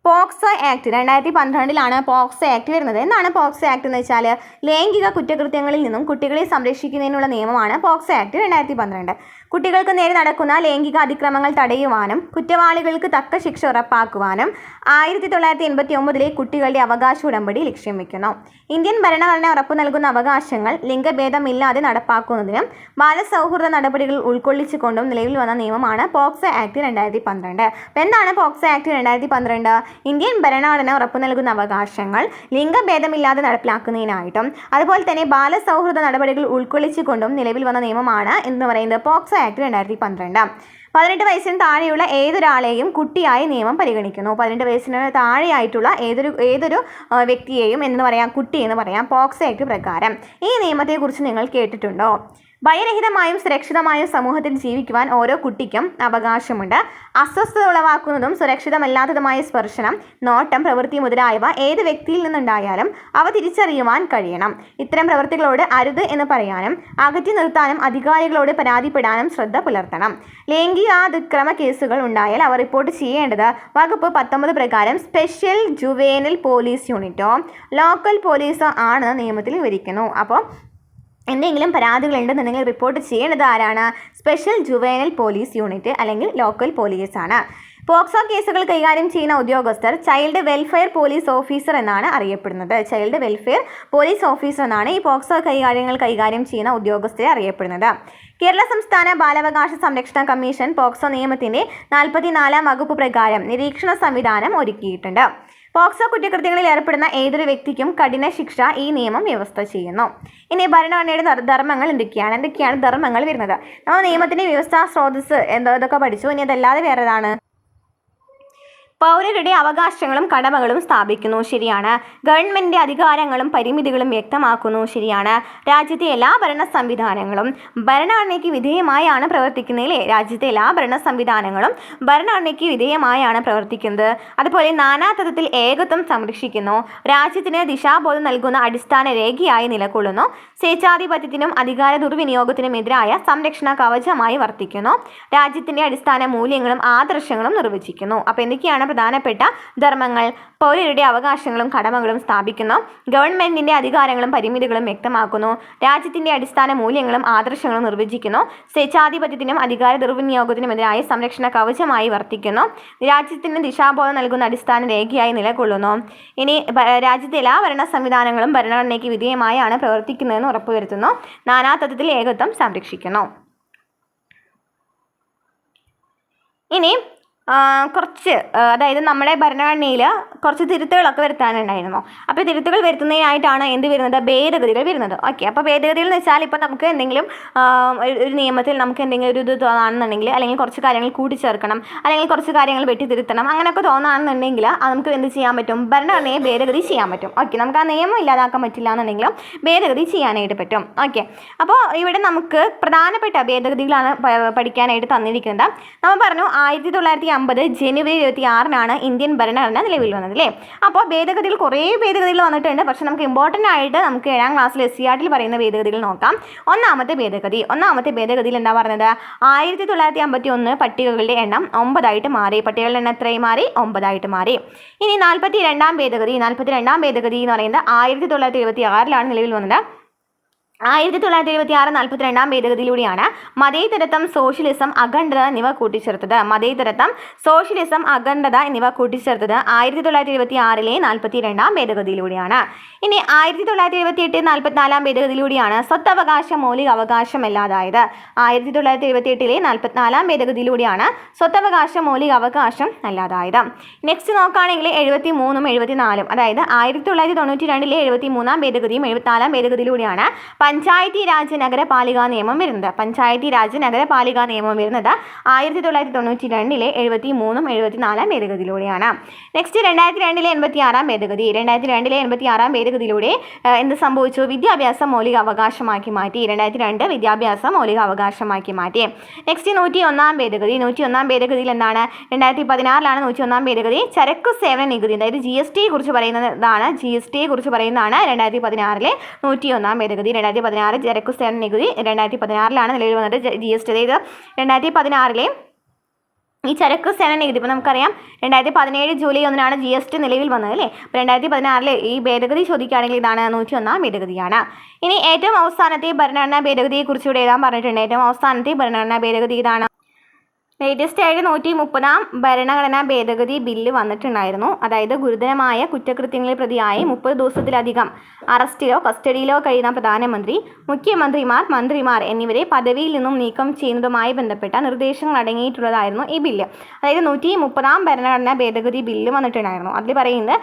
പോക്സോ ആക്ട്. 2012 പോക്സോ ആക്ട് വരുന്നത്. എന്താണ് പോക്സോ ആക്ട് എന്ന് വെച്ചാൽ? ലൈംഗിക കുറ്റകൃത്യങ്ങളിൽ നിന്നും കുട്ടികളെ സംരക്ഷിക്കുന്നതിനുള്ള നിയമമാണ് പോക്സോ ആക്ട് 2012. കുട്ടികൾക്ക് നേരെ നടക്കുന്ന ലൈംഗിക അതിക്രമങ്ങൾ തടയുവാനും കുറ്റവാളികൾക്ക് തക്ക ശിക്ഷ ഉറപ്പാക്കുവാനും 1989 കുട്ടികളുടെ അവകാശ ഉടമ്പടി ലക്ഷ്യം വയ്ക്കുന്നു. ഇന്ത്യൻ ഭരണഘടന ഉറപ്പു നൽകുന്ന അവകാശങ്ങൾ ലിംഗഭേദമില്ലാതെ നടപ്പാക്കുന്നതിനും ബാലസൗഹൃദ നടപടികൾ ഉൾക്കൊള്ളിച്ചുകൊണ്ടും നിലവിൽ വന്ന നിയമമാണ് പോക്സോ ആക്ട് 2012. അപ്പോൾ എന്താണ് പോക്സോ ആക്ട് 2012? ഇന്ത്യൻ ഭരണഘടന ഉറപ്പു നൽകുന്ന അവകാശങ്ങൾ ലിംഗഭേദമില്ലാതെ നടപ്പിലാക്കുന്നതിനായിട്ടും അതുപോലെ തന്നെ ബാലസൗഹൃദ നടപടികൾ ഉൾക്കൊള്ളിച്ചുകൊണ്ടും നിലവിൽ വന്ന നിയമമാണ് എന്ന് പറയുന്നത് പോക്സോ ആക്ട് 2012. 18 വയസ്സിന് താഴെയുള്ള ഏതൊരാളെയും കുട്ടിയായി നിയമം പരിഗണിക്കുന്നു. 18 വയസ്സിന് താഴെയായിട്ടുള്ള ഏതൊരു വ്യക്തിയെയും എന്ന് പറയാം, കുട്ടി എന്ന് പറയാം പോക്സോ ആക്ട് പ്രകാരം. ഈ നിയമത്തെക്കുറിച്ച് നിങ്ങൾ കേട്ടിട്ടുണ്ടോ? ഭയരഹിതമായും സുരക്ഷിതമായും സമൂഹത്തിൽ ജീവിക്കുവാൻ ഓരോ കുട്ടിക്കും അവകാശമുണ്ട്. അസ്വസ്ഥത ഉളവാക്കുന്നതും സുരക്ഷിതമല്ലാത്തതുമായ സ്പർശനം, നോട്ടം, പ്രവൃത്തി മുതലായവ ഏത് വ്യക്തിയിൽ നിന്നുണ്ടായാലും അവ തിരിച്ചറിയുവാൻ കഴിയണം. ഇത്തരം പ്രവൃത്തികളോട് അരുത് എന്ന് പറയാനും അകറ്റി നിർത്താനും അധികാരികളോട് പരാതിപ്പെടാനും ശ്രദ്ധ പുലർത്തണം. ലൈംഗികാതിക്രമ കേസുകൾ ഉണ്ടായാൽ അവ റിപ്പോർട്ട് ചെയ്യേണ്ടത് വകുപ്പ് 19 പ്രകാരം സ്പെഷ്യൽ ജുവേനൽ പോലീസ് യൂണിറ്റോ ലോക്കൽ പോലീസോ ആണ് നിയമത്തിൽ വിവരിക്കുന്നു. അപ്പോൾ എന്തെങ്കിലും പരാതികളുണ്ടെന്നുണ്ടെങ്കിൽ റിപ്പോർട്ട് ചെയ്യേണ്ടത് ആരാണ്? സ്പെഷ്യൽ ജുവേനൽ പോലീസ് യൂണിറ്റ് അല്ലെങ്കിൽ ലോക്കൽ പോലീസാണ്. പോക്സോ കേസുകൾ കൈകാര്യം ചെയ്യുന്ന ഉദ്യോഗസ്ഥർ ചൈൽഡ് വെൽഫെയർ പോലീസ് ഓഫീസർ എന്നാണ് അറിയപ്പെടുന്നത്. ചൈൽഡ് വെൽഫെയർ പോലീസ് ഓഫീസർ എന്നാണ് ഈ പോക്സോ കൈകാര്യം ചെയ്യുന്ന ഉദ്യോഗസ്ഥരെ അറിയപ്പെടുന്നത്. കേരള സംസ്ഥാന ബാലാവകാശ സംരക്ഷണ കമ്മീഷൻ പോക്സോ നിയമത്തിൻ്റെ 44-ാം വകുപ്പ് പ്രകാരം നിരീക്ഷണ സംവിധാനം ഒരുക്കിയിട്ടുണ്ട്. പോക്സോ കുറ്റകൃത്യങ്ങളിൽ ഏർപ്പെടുന്ന ഏതൊരു വ്യക്തിക്കും കഠിന ശിക്ഷ ഈ നിയമം വ്യവസ്ഥ ചെയ്യുന്നു. ഇനി ഭരണഘടനയുടെ ധർമ്മങ്ങൾ എന്തൊക്കെയാണ് ധർമ്മങ്ങൾ വരുന്നത്? നമ്മൾ നിയമത്തിൻ്റെ വ്യവസ്ഥാ സ്രോതസ് ഇതൊക്കെ പഠിച്ചു. ഇനി അതല്ലാതെ വേറെ ഏതാണ്? പൗരരുടെ അവകാശങ്ങളും കടമകളും സ്ഥാപിക്കുന്നു. ശരിയാണ്. ഗവൺമെന്റിന്റെ അധികാരങ്ങളും പരിമിതികളും വ്യക്തമാക്കുന്നു. ശരിയാണ്. രാജ്യത്തെ എല്ലാ ഭരണ സംവിധാനങ്ങളും ഭരണഘടനയ്ക്ക് വിധേയമായാണ് പ്രവർത്തിക്കുന്നത് അല്ലേ? രാജ്യത്തെ എല്ലാ ഭരണ സംവിധാനങ്ങളും ഭരണഘടനയ്ക്ക് വിധേയമായാണ് പ്രവർത്തിക്കുന്നത്. അതുപോലെ നാനാത്വത്തിൽ ഏകത്വം സംരക്ഷിക്കുന്നു. രാജ്യത്തിന് ദിശാബോധം നൽകുന്ന അടിസ്ഥാന രേഖയായി നിലകൊള്ളുന്നു. സ്വേച്ഛാധിപത്യത്തിനും അധികാര ദുർവിനിയോഗത്തിനും എതിരായ സംരക്ഷണ കവചമായി വർത്തിക്കുന്നു. രാജ്യത്തിന്റെ അടിസ്ഥാന മൂല്യങ്ങളും ആദർശങ്ങളും നിർവചിക്കുന്നു. അപ്പോൾ എന്തൊക്കെയാണ് പ്രധാനപ്പെട്ട ധർമ്മങ്ങൾ? പൗരരുടെ അവകാശങ്ങളും കടമകളും സ്ഥാപിക്കുന്നു. ഗവൺമെന്റിന്റെ അധികാരങ്ങളും പരിമിതികളും വ്യക്തമാക്കുന്നു. രാജ്യത്തിന്റെ അടിസ്ഥാന മൂല്യങ്ങളും ആദർശങ്ങളും നിർവചിക്കുന്നു. സ്വേച്ഛാധിപത്യത്തിനും അധികാര ദുർവിനിയോഗത്തിനുമെതിരായ സംരക്ഷണ കവചമായി വർത്തിക്കുന്നു. രാജ്യത്തിന് ദിശാബോധം നൽകുന്ന അടിസ്ഥാന രേഖയായി നിലകൊള്ളുന്നു. ഇനി രാജ്യത്തെ എല്ലാ ഭരണ സംവിധാനങ്ങളും ഭരണഘടനയ്ക്ക് വിധേയമായാണ് പ്രവർത്തിക്കുന്നതെന്ന് ഉറപ്പുവരുത്തുന്നു. നാനാത്വത്തിൽ ഏകത്വം സംരക്ഷിക്കുന്നു. ഇനി കുറച്ച് അതായത് നമ്മുടെ ഭരണഘടനയിൽ കുറച്ച് തിരുത്തുകളൊക്കെ വരുത്താനുണ്ടായിരുന്നു. അപ്പോൾ തിരുത്തുകൾ വരുത്തുന്നതിനായിട്ടാണ് എന്ത് വരുന്നത്? ഭേദഗതികൾ വരുന്നത്. ഓക്കെ, അപ്പോൾ ഭേദഗതികൾ എന്ന് വെച്ചാൽ ഇപ്പോൾ നമുക്ക് എന്തെങ്കിലും ഒരു നിയമത്തിൽ നമുക്ക് എന്തെങ്കിലും ഒരു ഇത് തോന്നുകയാണെന്നുണ്ടെങ്കിൽ, അല്ലെങ്കിൽ കുറച്ച് കാര്യങ്ങൾ കൂട്ടിച്ചേർക്കണം, അല്ലെങ്കിൽ കുറച്ച് കാര്യങ്ങൾ വെട്ടിത്തിരുത്തണം, അങ്ങനെയൊക്കെ തോന്നുകയാണെന്നുണ്ടെങ്കിൽ അത് നമുക്ക് എന്ത് ചെയ്യാൻ പറ്റും? ഭരണഘടനയെ ഭേദഗതി ചെയ്യാൻ പറ്റും. ഓക്കെ, നമുക്ക് ആ നിയമം ഇല്ലാതാക്കാൻ പറ്റില്ല എന്നുണ്ടെങ്കിലും ഭേദഗതി ചെയ്യാനായിട്ട് പറ്റും. ഓക്കെ, അപ്പോൾ ഇവിടെ നമുക്ക് പ്രധാനപ്പെട്ട ഭേദഗതികളാണ് പഠിക്കാനായിട്ട് തന്നിരിക്കുന്നത്. നമ്മൾ പറഞ്ഞു 1950 ജനുവരി 26 ഇന്ത്യൻ ഭരണഘടന നിലവിൽ വന്നത് അല്ലേ? അപ്പോൾ ഭേദഗതികൾ കുറേ ഭേദഗതികൾ വന്നിട്ടുണ്ട്. പക്ഷെ നമുക്ക് ഇമ്പോർട്ടൻ്റ് ആയിട്ട് നമുക്ക് 7ാം ക്ലാസ്സിൽ SCERT പറയുന്ന ഭേദഗതികൾ നോക്കാം. ഒന്നാമത്തെ ഭേദഗതിയിൽ എന്താ പറഞ്ഞത്? 1951 പട്ടികകളുടെ എണ്ണം 9 മാറി. പട്ടികകളുടെ എണ്ണം എത്രയായി മാറി? 9 മാറി. ഇനി 42ാം ഭേദഗതി എന്ന് പറയുന്നത് 1976 നിലവിൽ വന്നത്. 1976 42ാം ഭേദഗതിയിലൂടെയാണ് മതേതരത്വം, സോഷ്യലിസം, അഖണ്ഡത എന്നിവ കൂട്ടിച്ചേർത്തത്. 1976 42ാം ഭേദഗതിയിലൂടെയാണ്. ഇനി 1978 44ാം ഭേദഗതിയിലൂടെയാണ് സ്വത്തവകാശ മൗലിക അവകാശമല്ലാതായത്. 1978 44ാം ഭേദഗതിയിലൂടെയാണ് സ്വത്തവകാശ മൗലിക അവകാശം അല്ലാതായത്. നെക്സ്റ്റ് നോക്കുകയാണെങ്കിൽ 73 74, അതായത് 1992 73ാം ഭേദഗതിയും 74ാം ഭേദഗതിയിലൂടെയാണ് പഞ്ചായത്തി രാജ് നഗരപാലിക നിയമം വരുന്നത്. 1992 73 74ാം ഭേദഗതിയിലൂടെയാണ്. നെക്സ്റ്റ് 2002 86ാം ഭേദഗതി. 2002 ഭേദഗതിയിലൂടെ എന്ത് സംഭവിച്ചു? വിദ്യാഭ്യാസം മൗലിക അവകാശമാക്കി മാറ്റി. 2002 വിദ്യാഭ്യാസം മൗലിക അവകാശമാക്കി മാറ്റി. നെക്സ്റ്റ് 101ാം ഭേദഗതി. 101ാം ഭേദഗതിയിൽ എന്താണ്? 2016 101ാം ഭേദഗതി. ചരക്ക് സേവന നികുതി, അതായത് GST കുറിച്ച് പറയുന്നതാണ്. 2016 101ാം ഭേദഗതി. 2016 ചരക്ക് സേവന നികുതി 2016 നിലവിൽ വന്നത്. GST, അതായത് 2016 ഈ ചരക്ക് സേവന നികുതി ഇപ്പോൾ നമുക്കറിയാം 2017 ജൂലൈ 1 GST നിലവിൽ വന്നത് അല്ലേ? അപ്പോൾ 2016 ഈ ഭേദഗതി ചോദിക്കുകയാണെങ്കിൽ ഇതാണ് 101ാം ഭേദഗതിയാണ്. ഇനി ഏറ്റവും അവസാനത്തെ ഭരണഘടനാ ഭേദഗതിയെക്കുറിച്ച് ഇവിടെ എഴുതാൻ പറഞ്ഞിട്ടുണ്ട്. ഏറ്റവും അവസാനത്തെ ഭരണഘടനാ ഭേദഗതി ഇതാണ്. ലേറ്റസ്റ്റ് ആയിട്ട് 130ാം ഭരണഘടനാ ഭേദഗതി ബില്ല് വന്നിട്ടുണ്ടായിരുന്നു. അതായത് ഗുരുതരമായ കുറ്റകൃത്യങ്ങളിൽ പ്രതിയായി 30 ദിവസത്തിലധികം അറസ്റ്റിലോ കസ്റ്റഡിയിലോ കഴിയുന്ന പ്രധാനമന്ത്രി, മുഖ്യമന്ത്രിമാർ, മന്ത്രിമാർ എന്നിവരെ പദവിയിൽ നിന്നും നീക്കം ചെയ്യുന്നതുമായി ബന്ധപ്പെട്ട നിർദ്ദേശങ്ങൾ അടങ്ങിയിട്ടുള്ളതായിരുന്നു ഈ ബില്ല്. അതായത് 130ാം ഭരണഘടനാ ഭേദഗതി ബില്ല് വന്നിട്ടുണ്ടായിരുന്നു. അതിൽ പറയുന്നത്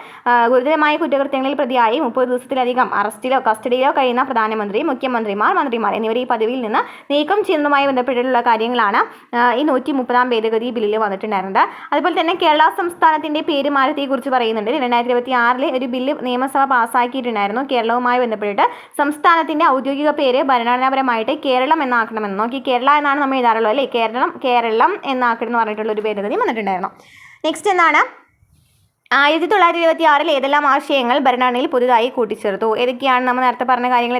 ഗുരുതരമായ കുറ്റകൃത്യങ്ങളിൽ പ്രതിയായി 30 ദിവസത്തിലധികം അറസ്റ്റിലോ കസ്റ്റഡിയിലോ കഴിയുന്ന പ്രധാനമന്ത്രി, മുഖ്യമന്ത്രിമാർ, മന്ത്രിമാർ എന്നിവരെ ഈ പദവിയിൽ നിന്ന് നീക്കം ചെയ്യുന്നതുമായി ബന്ധപ്പെട്ടിട്ടുള്ള കാര്യങ്ങളാണ് ഈ 130ാം ഭേദഗതി ബില്ലിൽ വന്നിട്ടുണ്ടായിരുന്നത്. അതുപോലെ തന്നെ കേരള സംസ്ഥാനത്തിൻ്റെ പേര് മാറ്റത്തെക്കുറിച്ച് പറയുന്നുണ്ട്. 2026 ഒരു ബില്ല് നിയമസഭ പാസ്സാക്കിയിട്ടുണ്ടായിരുന്നു. കേരളവുമായി ബന്ധപ്പെട്ടിട്ട് സംസ്ഥാനത്തിൻ്റെ ഔദ്യോഗിക പേര് ഭരണഘടനാപരമായിട്ട് കേരളം എന്നാക്കണമെന്ന്. നോക്കി, കേരള എന്നാണ് നമ്മൾ എഴുതാറുള്ളത് അല്ലേ? കേരളം എന്നാക്കണം എന്ന് പറഞ്ഞിട്ടുള്ള ഒരു ഭേദഗതി വന്നിട്ടുണ്ടായിരുന്നു. നെക്സ്റ്റ് എന്താണ്? 1926 ഏതെല്ലാം ആശയങ്ങൾ ഭരണഘടനയിൽ പുതുതായി കൂട്ടിച്ചേർത്തു? ഏതൊക്കെയാണ്? നമ്മൾ നേരത്തെ പറഞ്ഞ കാര്യങ്ങൾ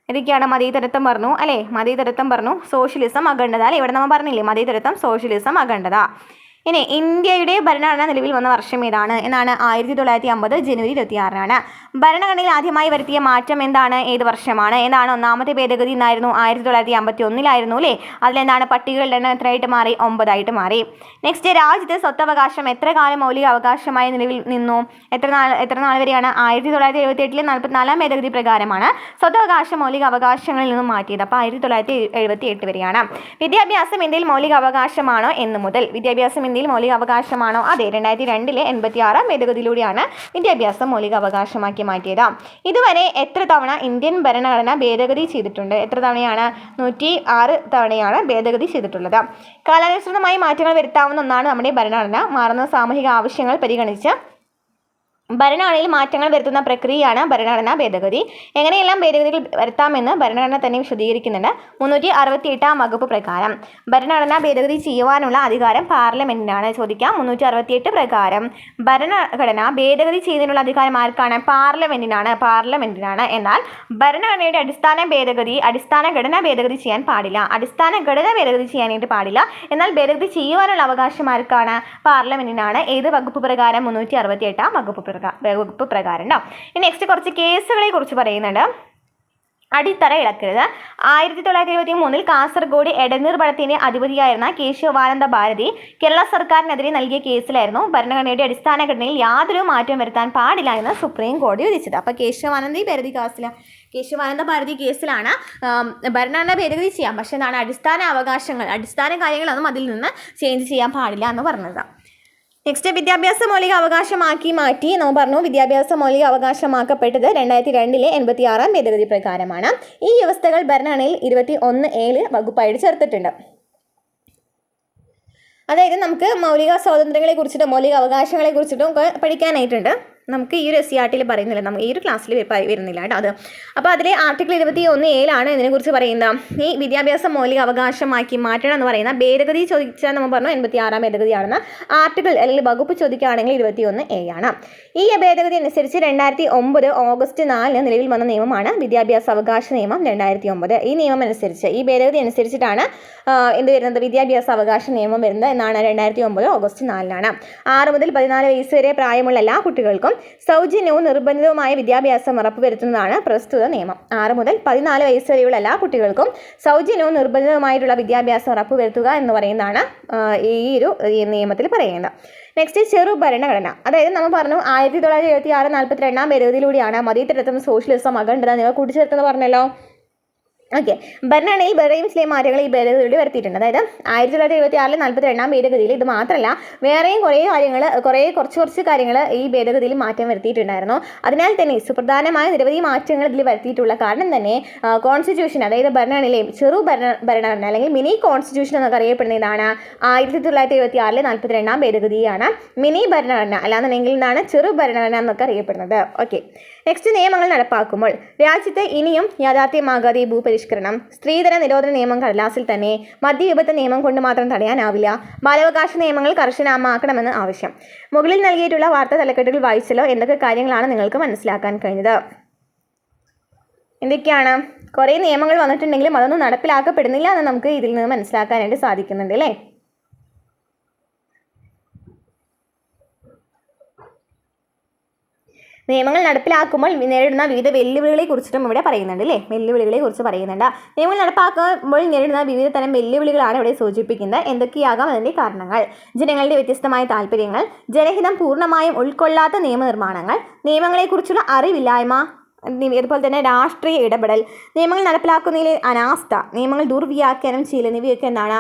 ഏതൊക്കെയാണ്? മതേതരത്വം പറഞ്ഞു അല്ലേ? മതേതരത്വം പറഞ്ഞു. സോഷ്യലിസം, അഖണ്ഡത അല്ലേ? ഇവിടെ നമ്മൾ പറഞ്ഞില്ലേ? മതേതരത്വം, സോഷ്യലിസം, അഖണ്ഡത. ഇനി ഇന്ത്യയുടെ ഭരണഘടന നിലവിൽ വന്ന വർഷം ഏതാണ്? എന്നാണ് 1950 ജനുവരി 26 ഭരണഘടനയിൽ ആദ്യമായി വരുത്തിയ മാറ്റം എന്താണ്? ഏത് വർഷമാണ്? എന്താണ്? ഒന്നാമത്തെ ഭേദഗതി എന്നായിരുന്നു 1951 അല്ലേ? അതിലെന്താണ്? പട്ടികകളുടെ എണ്ണം എത്രയായിട്ട് മാറി? 9 മാറി. നെക്സ്റ്റ്, രാജ്യത്ത് സ്വത്തവകാശം എത്ര കാലം മൗലിക അവകാശമായി നിലവിൽ നിന്നു? എത്ര നാൾ വരെയാണ്? 1978 44ാം ഭേദഗതി പ്രകാരമാണ് സ്വത്തവകാശം മൗലിക അവകാശങ്ങളിൽ നിന്നും മാറ്റിയത്. അപ്പോൾ 1978 വരെയാണ്. വിദ്യാഭ്യാസം ഇന്ത്യയിൽ മൗലിക അവകാശമാണോ? എന്ന് മുതൽ. വിദ്യാഭ്യാസം ഇന്ത്യയിൽ മൗലിക അവകാശമാണോ? അതെ, 2002 86 ഭേദഗതിയിലൂടെയാണ് വിദ്യാഭ്യാസം മൗലിക അവകാശമാക്കി മാറ്റിയത്. ഇതുവരെ എത്ര തവണ ഇന്ത്യൻ ഭരണഘടന ഭേദഗതി ചെയ്തിട്ടുണ്ട്? എത്ര തവണയാണ്? 106 തവണയാണ് ഭേദഗതി ചെയ്തിട്ടുള്ളത്. കാലാനുസൃതമായി മാറ്റങ്ങൾ വരുത്താവുന്ന ഒന്നാണ് നമ്മുടെ ഭരണഘടന. മാറുന്ന സാമൂഹിക ആവശ്യങ്ങൾ പരിഗണിച്ച് ഭരണഘടനയിൽ മാറ്റങ്ങൾ വരുത്തുന്ന പ്രക്രിയയാണ് ഭരണഘടനാ ഭേദഗതി. എങ്ങനെയെല്ലാം ഭേദഗതികൾ വരുത്താമെന്ന് ഭരണഘടന തന്നെ വിശദീകരിക്കുന്നുണ്ട്. 368 വകുപ്പ് പ്രകാരം ഭരണഘടനാ ഭേദഗതി ചെയ്യുവാനുള്ള അധികാരം പാർലമെന്റിനാണ്. ചോദിക്കാം, 368 പ്രകാരം ഭരണഘടന ഭേദഗതി ചെയ്യുന്നതിനുള്ള അധികാരം ആർക്കാണ്? പാർലമെന്റിനാണ്. എന്നാൽ ഭരണഘടനയുടെ അടിസ്ഥാന ഘടന ഭേദഗതി ചെയ്യാൻ പാടില്ല. അടിസ്ഥാന ഘടന ഭേദഗതി ചെയ്യാനായിട്ട് പാടില്ല. എന്നാൽ ഭേദഗതി ചെയ്യുവാനുള്ള അവകാശം ആർക്കാണ്? പാർലമെന്റിനാണ്. ഏത് വകുപ്പ് പ്രകാരം? 368 വകുപ്പ് പ്രകാരം. നെക്സ്റ്റ് കുറച്ച് കേസുകളെ കുറിച്ച് പറയുന്നുണ്ട്. അടിത്തറ ഇളക്കരുത്. 1923 കാസർഗോഡ് എടനീർ പടത്തിന്റെ അധിപതിയായിരുന്ന കേശവാനന്ദ ഭാരതി കേരള സർക്കാരിനെതിരെ നൽകിയ കേസിലായിരുന്നു ഭരണഘടനയുടെ അടിസ്ഥാന ഘടനയിൽ യാതൊരു മാറ്റവും വരുത്താൻ പാടില്ല എന്ന് സുപ്രീം കോടതി വിധിച്ചത്. അപ്പോൾ കേശവാനന്ദ ഭാരതി കേസിലാണ് ഭരണഘടന ഭേദഗതി ചെയ്യാം, പക്ഷെ എന്താണ് അടിസ്ഥാന അവകാശങ്ങൾ, അടിസ്ഥാന കാര്യങ്ങളൊന്നും അതിൽ നിന്ന് ചേഞ്ച് ചെയ്യാൻ പാടില്ല എന്ന് പറഞ്ഞത്. നെക്സ്റ്റ് വിദ്യാഭ്യാസ മൗലിക അവകാശമാക്കി മാറ്റി നമ്മൾ പറഞ്ഞു. വിദ്യാഭ്യാസ മൗലിക അവകാശമാക്കപ്പെട്ടത് 2002 86 ഭേദഗതി പ്രകാരമാണ്. ഈ വ്യവസ്ഥകൾ ഭരണഘടനയിൽ 21A വകുപ്പായിട്ട് ചേർത്തിട്ടുണ്ട്. അതായത് നമുക്ക് മൗലിക സ്വാതന്ത്ര്യങ്ങളെ കുറിച്ചിട്ടും മൗലിക അവകാശങ്ങളെ കുറിച്ചിട്ടും പഠിക്കാനായിട്ടുണ്ട്. നമുക്ക് ഈ ഒരു SCERT പറയുന്നില്ല, നമുക്ക് ഈ ഒരു ക്ലാസ്സിൽ വരുന്നില്ല കേട്ടോ അത്. അപ്പോൾ അതിലെ ആർട്ടിക്കിൾ 21A ഇതിനെക്കുറിച്ച് പറയുന്നത് ഈ വിദ്യാഭ്യാസ മൗലിക അവകാശമാക്കി മാറ്റണം എന്ന് പറയുന്ന ഭേദഗതി ചോദിച്ചാൽ നമ്മൾ പറഞ്ഞു 86 ഭേദഗതിയാണെന്ന്. ആർട്ടിക്കിൾ അല്ലെങ്കിൽ വകുപ്പ് ചോദിക്കുകയാണെങ്കിൽ 21A ആണ്. ഈ ഭേദഗതി അനുസരിച്ച് 2009 ഓഗസ്റ്റ് 4 നിലവിൽ വന്ന നിയമമാണ് വിദ്യാഭ്യാസ അവകാശ നിയമം 2009. ഈ നിയമം അനുസരിച്ച്, ഈ ഭേദഗതി അനുസരിച്ചിട്ടാണ് എന്ത് വരുന്നത്? വിദ്യാഭ്യാസ അവകാശ നിയമം വരുന്നത് എന്നാണ് 2009 ഓഗസ്റ്റ് 4 6 മുതൽ 14 വയസ്സ് വരെ പ്രായമുള്ള എല്ലാ കുട്ടികൾക്കും സൗജന്യവും നിർബന്ധിതവുമായ വിദ്യാഭ്യാസം ഉറപ്പുവരുത്തുന്നതാണ് പ്രസ്തുത നിയമം. 6 മുതൽ 14 വയസ്സ് വരെയുള്ള എല്ലാ കുട്ടികൾക്കും സൗജന്യവും നിർബന്ധിതവുമായിട്ടുള്ള വിദ്യാഭ്യാസം ഉറപ്പുവരുത്തുക എന്ന് പറയുന്നതാണ് ഈ ഒരു നിയമത്തിൽ പറയുന്നത്. നെക്സ്റ്റ് ചെറു ഭരണഘടന. അതായത് നമ്മൾ പറഞ്ഞു 1976 42 ഭേദഗതിയിലൂടെയാണ് മതേതരത്വം, സോഷ്യലിസം, അഖണ്ഡത എന്നിവ കൂട്ടിച്ചേർത്തെന്ന് പറഞ്ഞല്ലോ. ഓക്കെ, ഭരണഘടനയിൽ വേറെയും ചില മാറ്റങ്ങൾ ഈ ഭേദഗതിയിലൂടെ വരുത്തിയിട്ടുണ്ട്. അതായത് 1976 42 ഭേദഗതിയിൽ ഇത് മാത്രമല്ല വേറെയും കുറച്ച് കാര്യങ്ങൾ ഈ ഭേദഗതിയിൽ മാറ്റം വരുത്തിയിട്ടുണ്ടായിരുന്നു. അതിനാൽ തന്നെ സുപ്രധാനമായ നിരവധി മാറ്റങ്ങൾ ഇതിൽ വരുത്തിയിട്ടുള്ള കാരണം തന്നെ കോൺസ്റ്റിറ്റ്യൂഷൻ, അതായത് ഭരണഘടനയിലെ ചെറു ഭരണഘടന അല്ലെങ്കിൽ മിനി കോൺസ്റ്റിറ്റ്യൂഷൻ എന്നൊക്കെ അറിയപ്പെടുന്ന ഇതാണ് 1976 42 ഭേദഗതിയാണ് മിനി ഭരണഘടന, അല്ലാന്നുണ്ടെങ്കിൽ ഇതാണ് ചെറു ഭരണഘടന എന്നൊക്കെ അറിയപ്പെടുന്നത്. ഓക്കെ, നെക്സ്റ്റ് നിയമങ്ങൾ നടപ്പാക്കുമ്പോൾ രാജ്യത്ത് ഇനിയും യാഥാർത്ഥ്യമാകാതെ ഭൂപരിഷ്കരണം, സ്ത്രീധന നിരോധന നിയമം കടലാസിൽ തന്നെ, മദ്യവിപത്ത് നിയമം കൊണ്ട് മാത്രം തടയാനാവില്ല, ബാലാവകാശ നിയമങ്ങൾ കർശനമാക്കണമെന്ന് ആവശ്യം. മുകളിൽ നൽകിയിട്ടുള്ള വാർത്താ തലക്കെട്ടുകൾ വായിച്ചല്ലോ. എന്തൊക്കെ കാര്യങ്ങളാണ് നിങ്ങൾക്ക് മനസ്സിലാക്കാൻ കഴിഞ്ഞത്? എന്തൊക്കെയാണ്? കുറേ നിയമങ്ങൾ വന്നിട്ടുണ്ടെങ്കിലും അതൊന്നും നടപ്പിലാക്കപ്പെടുന്നില്ല എന്ന് നമുക്ക് ഇതിൽ നിന്ന് മനസ്സിലാക്കാനായിട്ട് സാധിക്കുന്നുണ്ട് അല്ലേ? നിയമങ്ങൾ നടപ്പിലാക്കുമ്പോൾ നേരിടുന്ന വിവിധ വെല്ലുവിളികളെ കുറിച്ചിട്ടും ഇവിടെ പറയുന്നുണ്ട് അല്ലേ? വെല്ലുവിളികളെ കുറിച്ച് പറയുന്നുണ്ട്. നിയമങ്ങൾ നടപ്പാക്കുമ്പോൾ നേരിടുന്ന വിവിധ തരം വെല്ലുവിളികളാണ് ഇവിടെ സൂചിപ്പിക്കുന്നത്. എന്തൊക്കെയാകാം അതിൻ്റെ കാരണങ്ങൾ? ജനങ്ങളുടെ വ്യത്യസ്തമായ താല്പര്യങ്ങൾ, ജനഹിതം പൂർണ്ണമായും ഉൾക്കൊള്ളാത്ത നിയമനിർമ്മാണങ്ങൾ, നിയമങ്ങളെക്കുറിച്ചുള്ള അറിവില്ലായ്മ, അതുപോലെ തന്നെ രാഷ്ട്രീയ ഇടപെടൽ, നിയമങ്ങൾ നടപ്പിലാക്കുന്നതിലെ അനാസ്ഥ, നിയമങ്ങൾ ദുർവ്യാഖ്യാനം ചെയ്യൽ എന്നിവയൊക്കെ എന്താണ്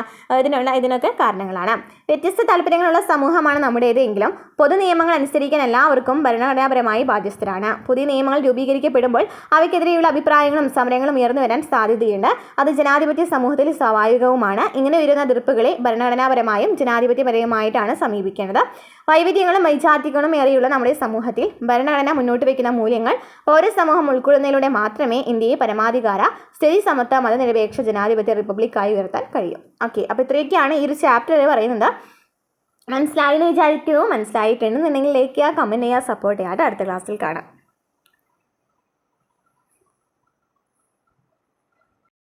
ഇതിനൊക്കെ കാരണങ്ങളാണ്. വ്യത്യസ്ത താല്പര്യങ്ങളുള്ള സമൂഹമാണ് നമ്മുടേത് എങ്കിലും പൊതു നിയമങ്ങൾ അനുസരിക്കാൻ എല്ലാവർക്കും ഭരണഘടനാപരമായി ബാധ്യസ്ഥരാണ്. പുതിയ നിയമങ്ങൾ രൂപീകരിക്കപ്പെടുമ്പോൾ അവയ്ക്കെതിരെയുള്ള അഭിപ്രായങ്ങളും സമരങ്ങളും ഉയർന്നു വരാൻ സാധ്യതയുണ്ട്. അത് ജനാധിപത്യ സമൂഹത്തിൽ സ്വാഭാവികവുമാണ്. ഇങ്ങനെ വരുന്ന എതിർപ്പുകളെ ഭരണഘടനാപരമായും ജനാധിപത്യപരമായിട്ടാണ് സമീപിക്കേണ്ടത്. വൈവിധ്യങ്ങളും വൈജാത്യങ്ങളും ഏറെയുള്ള നമ്മുടെ സമൂഹത്തിൽ ഭരണഘടന മുന്നോട്ട് വയ്ക്കുന്ന മൂല്യങ്ങൾ ഓരോ സമൂഹം ഉൾക്കൊള്ളുന്നതിലൂടെ മാത്രമേ ഇന്ത്യയെ പരമാധികാര, സ്ഥിതി സമത്വ, മതനിരപേക്ഷ ജനാധിപത്യ റിപ്പബ്ലിക്കായി ഉയർത്താൻ കഴിയും. ഓക്കെ, അപ്പോൾ ഇത്രയൊക്കെയാണ് ഈ ഒരു ചാപ്റ്ററിൽ പറയുന്നത്. മനസ്സിലായെന്ന് വിചാരിക്കുന്നു. മനസ്സിലായിട്ടുണ്ടെന്നുണ്ടെങ്കിൽ ലൈക്ക് ചെയ്യുക, കമൻറ്റ് ചെയ്യുക, സപ്പോർട്ട് ചെയ്യുക. അടുത്ത ക്ലാസ്സിൽ കാണാം.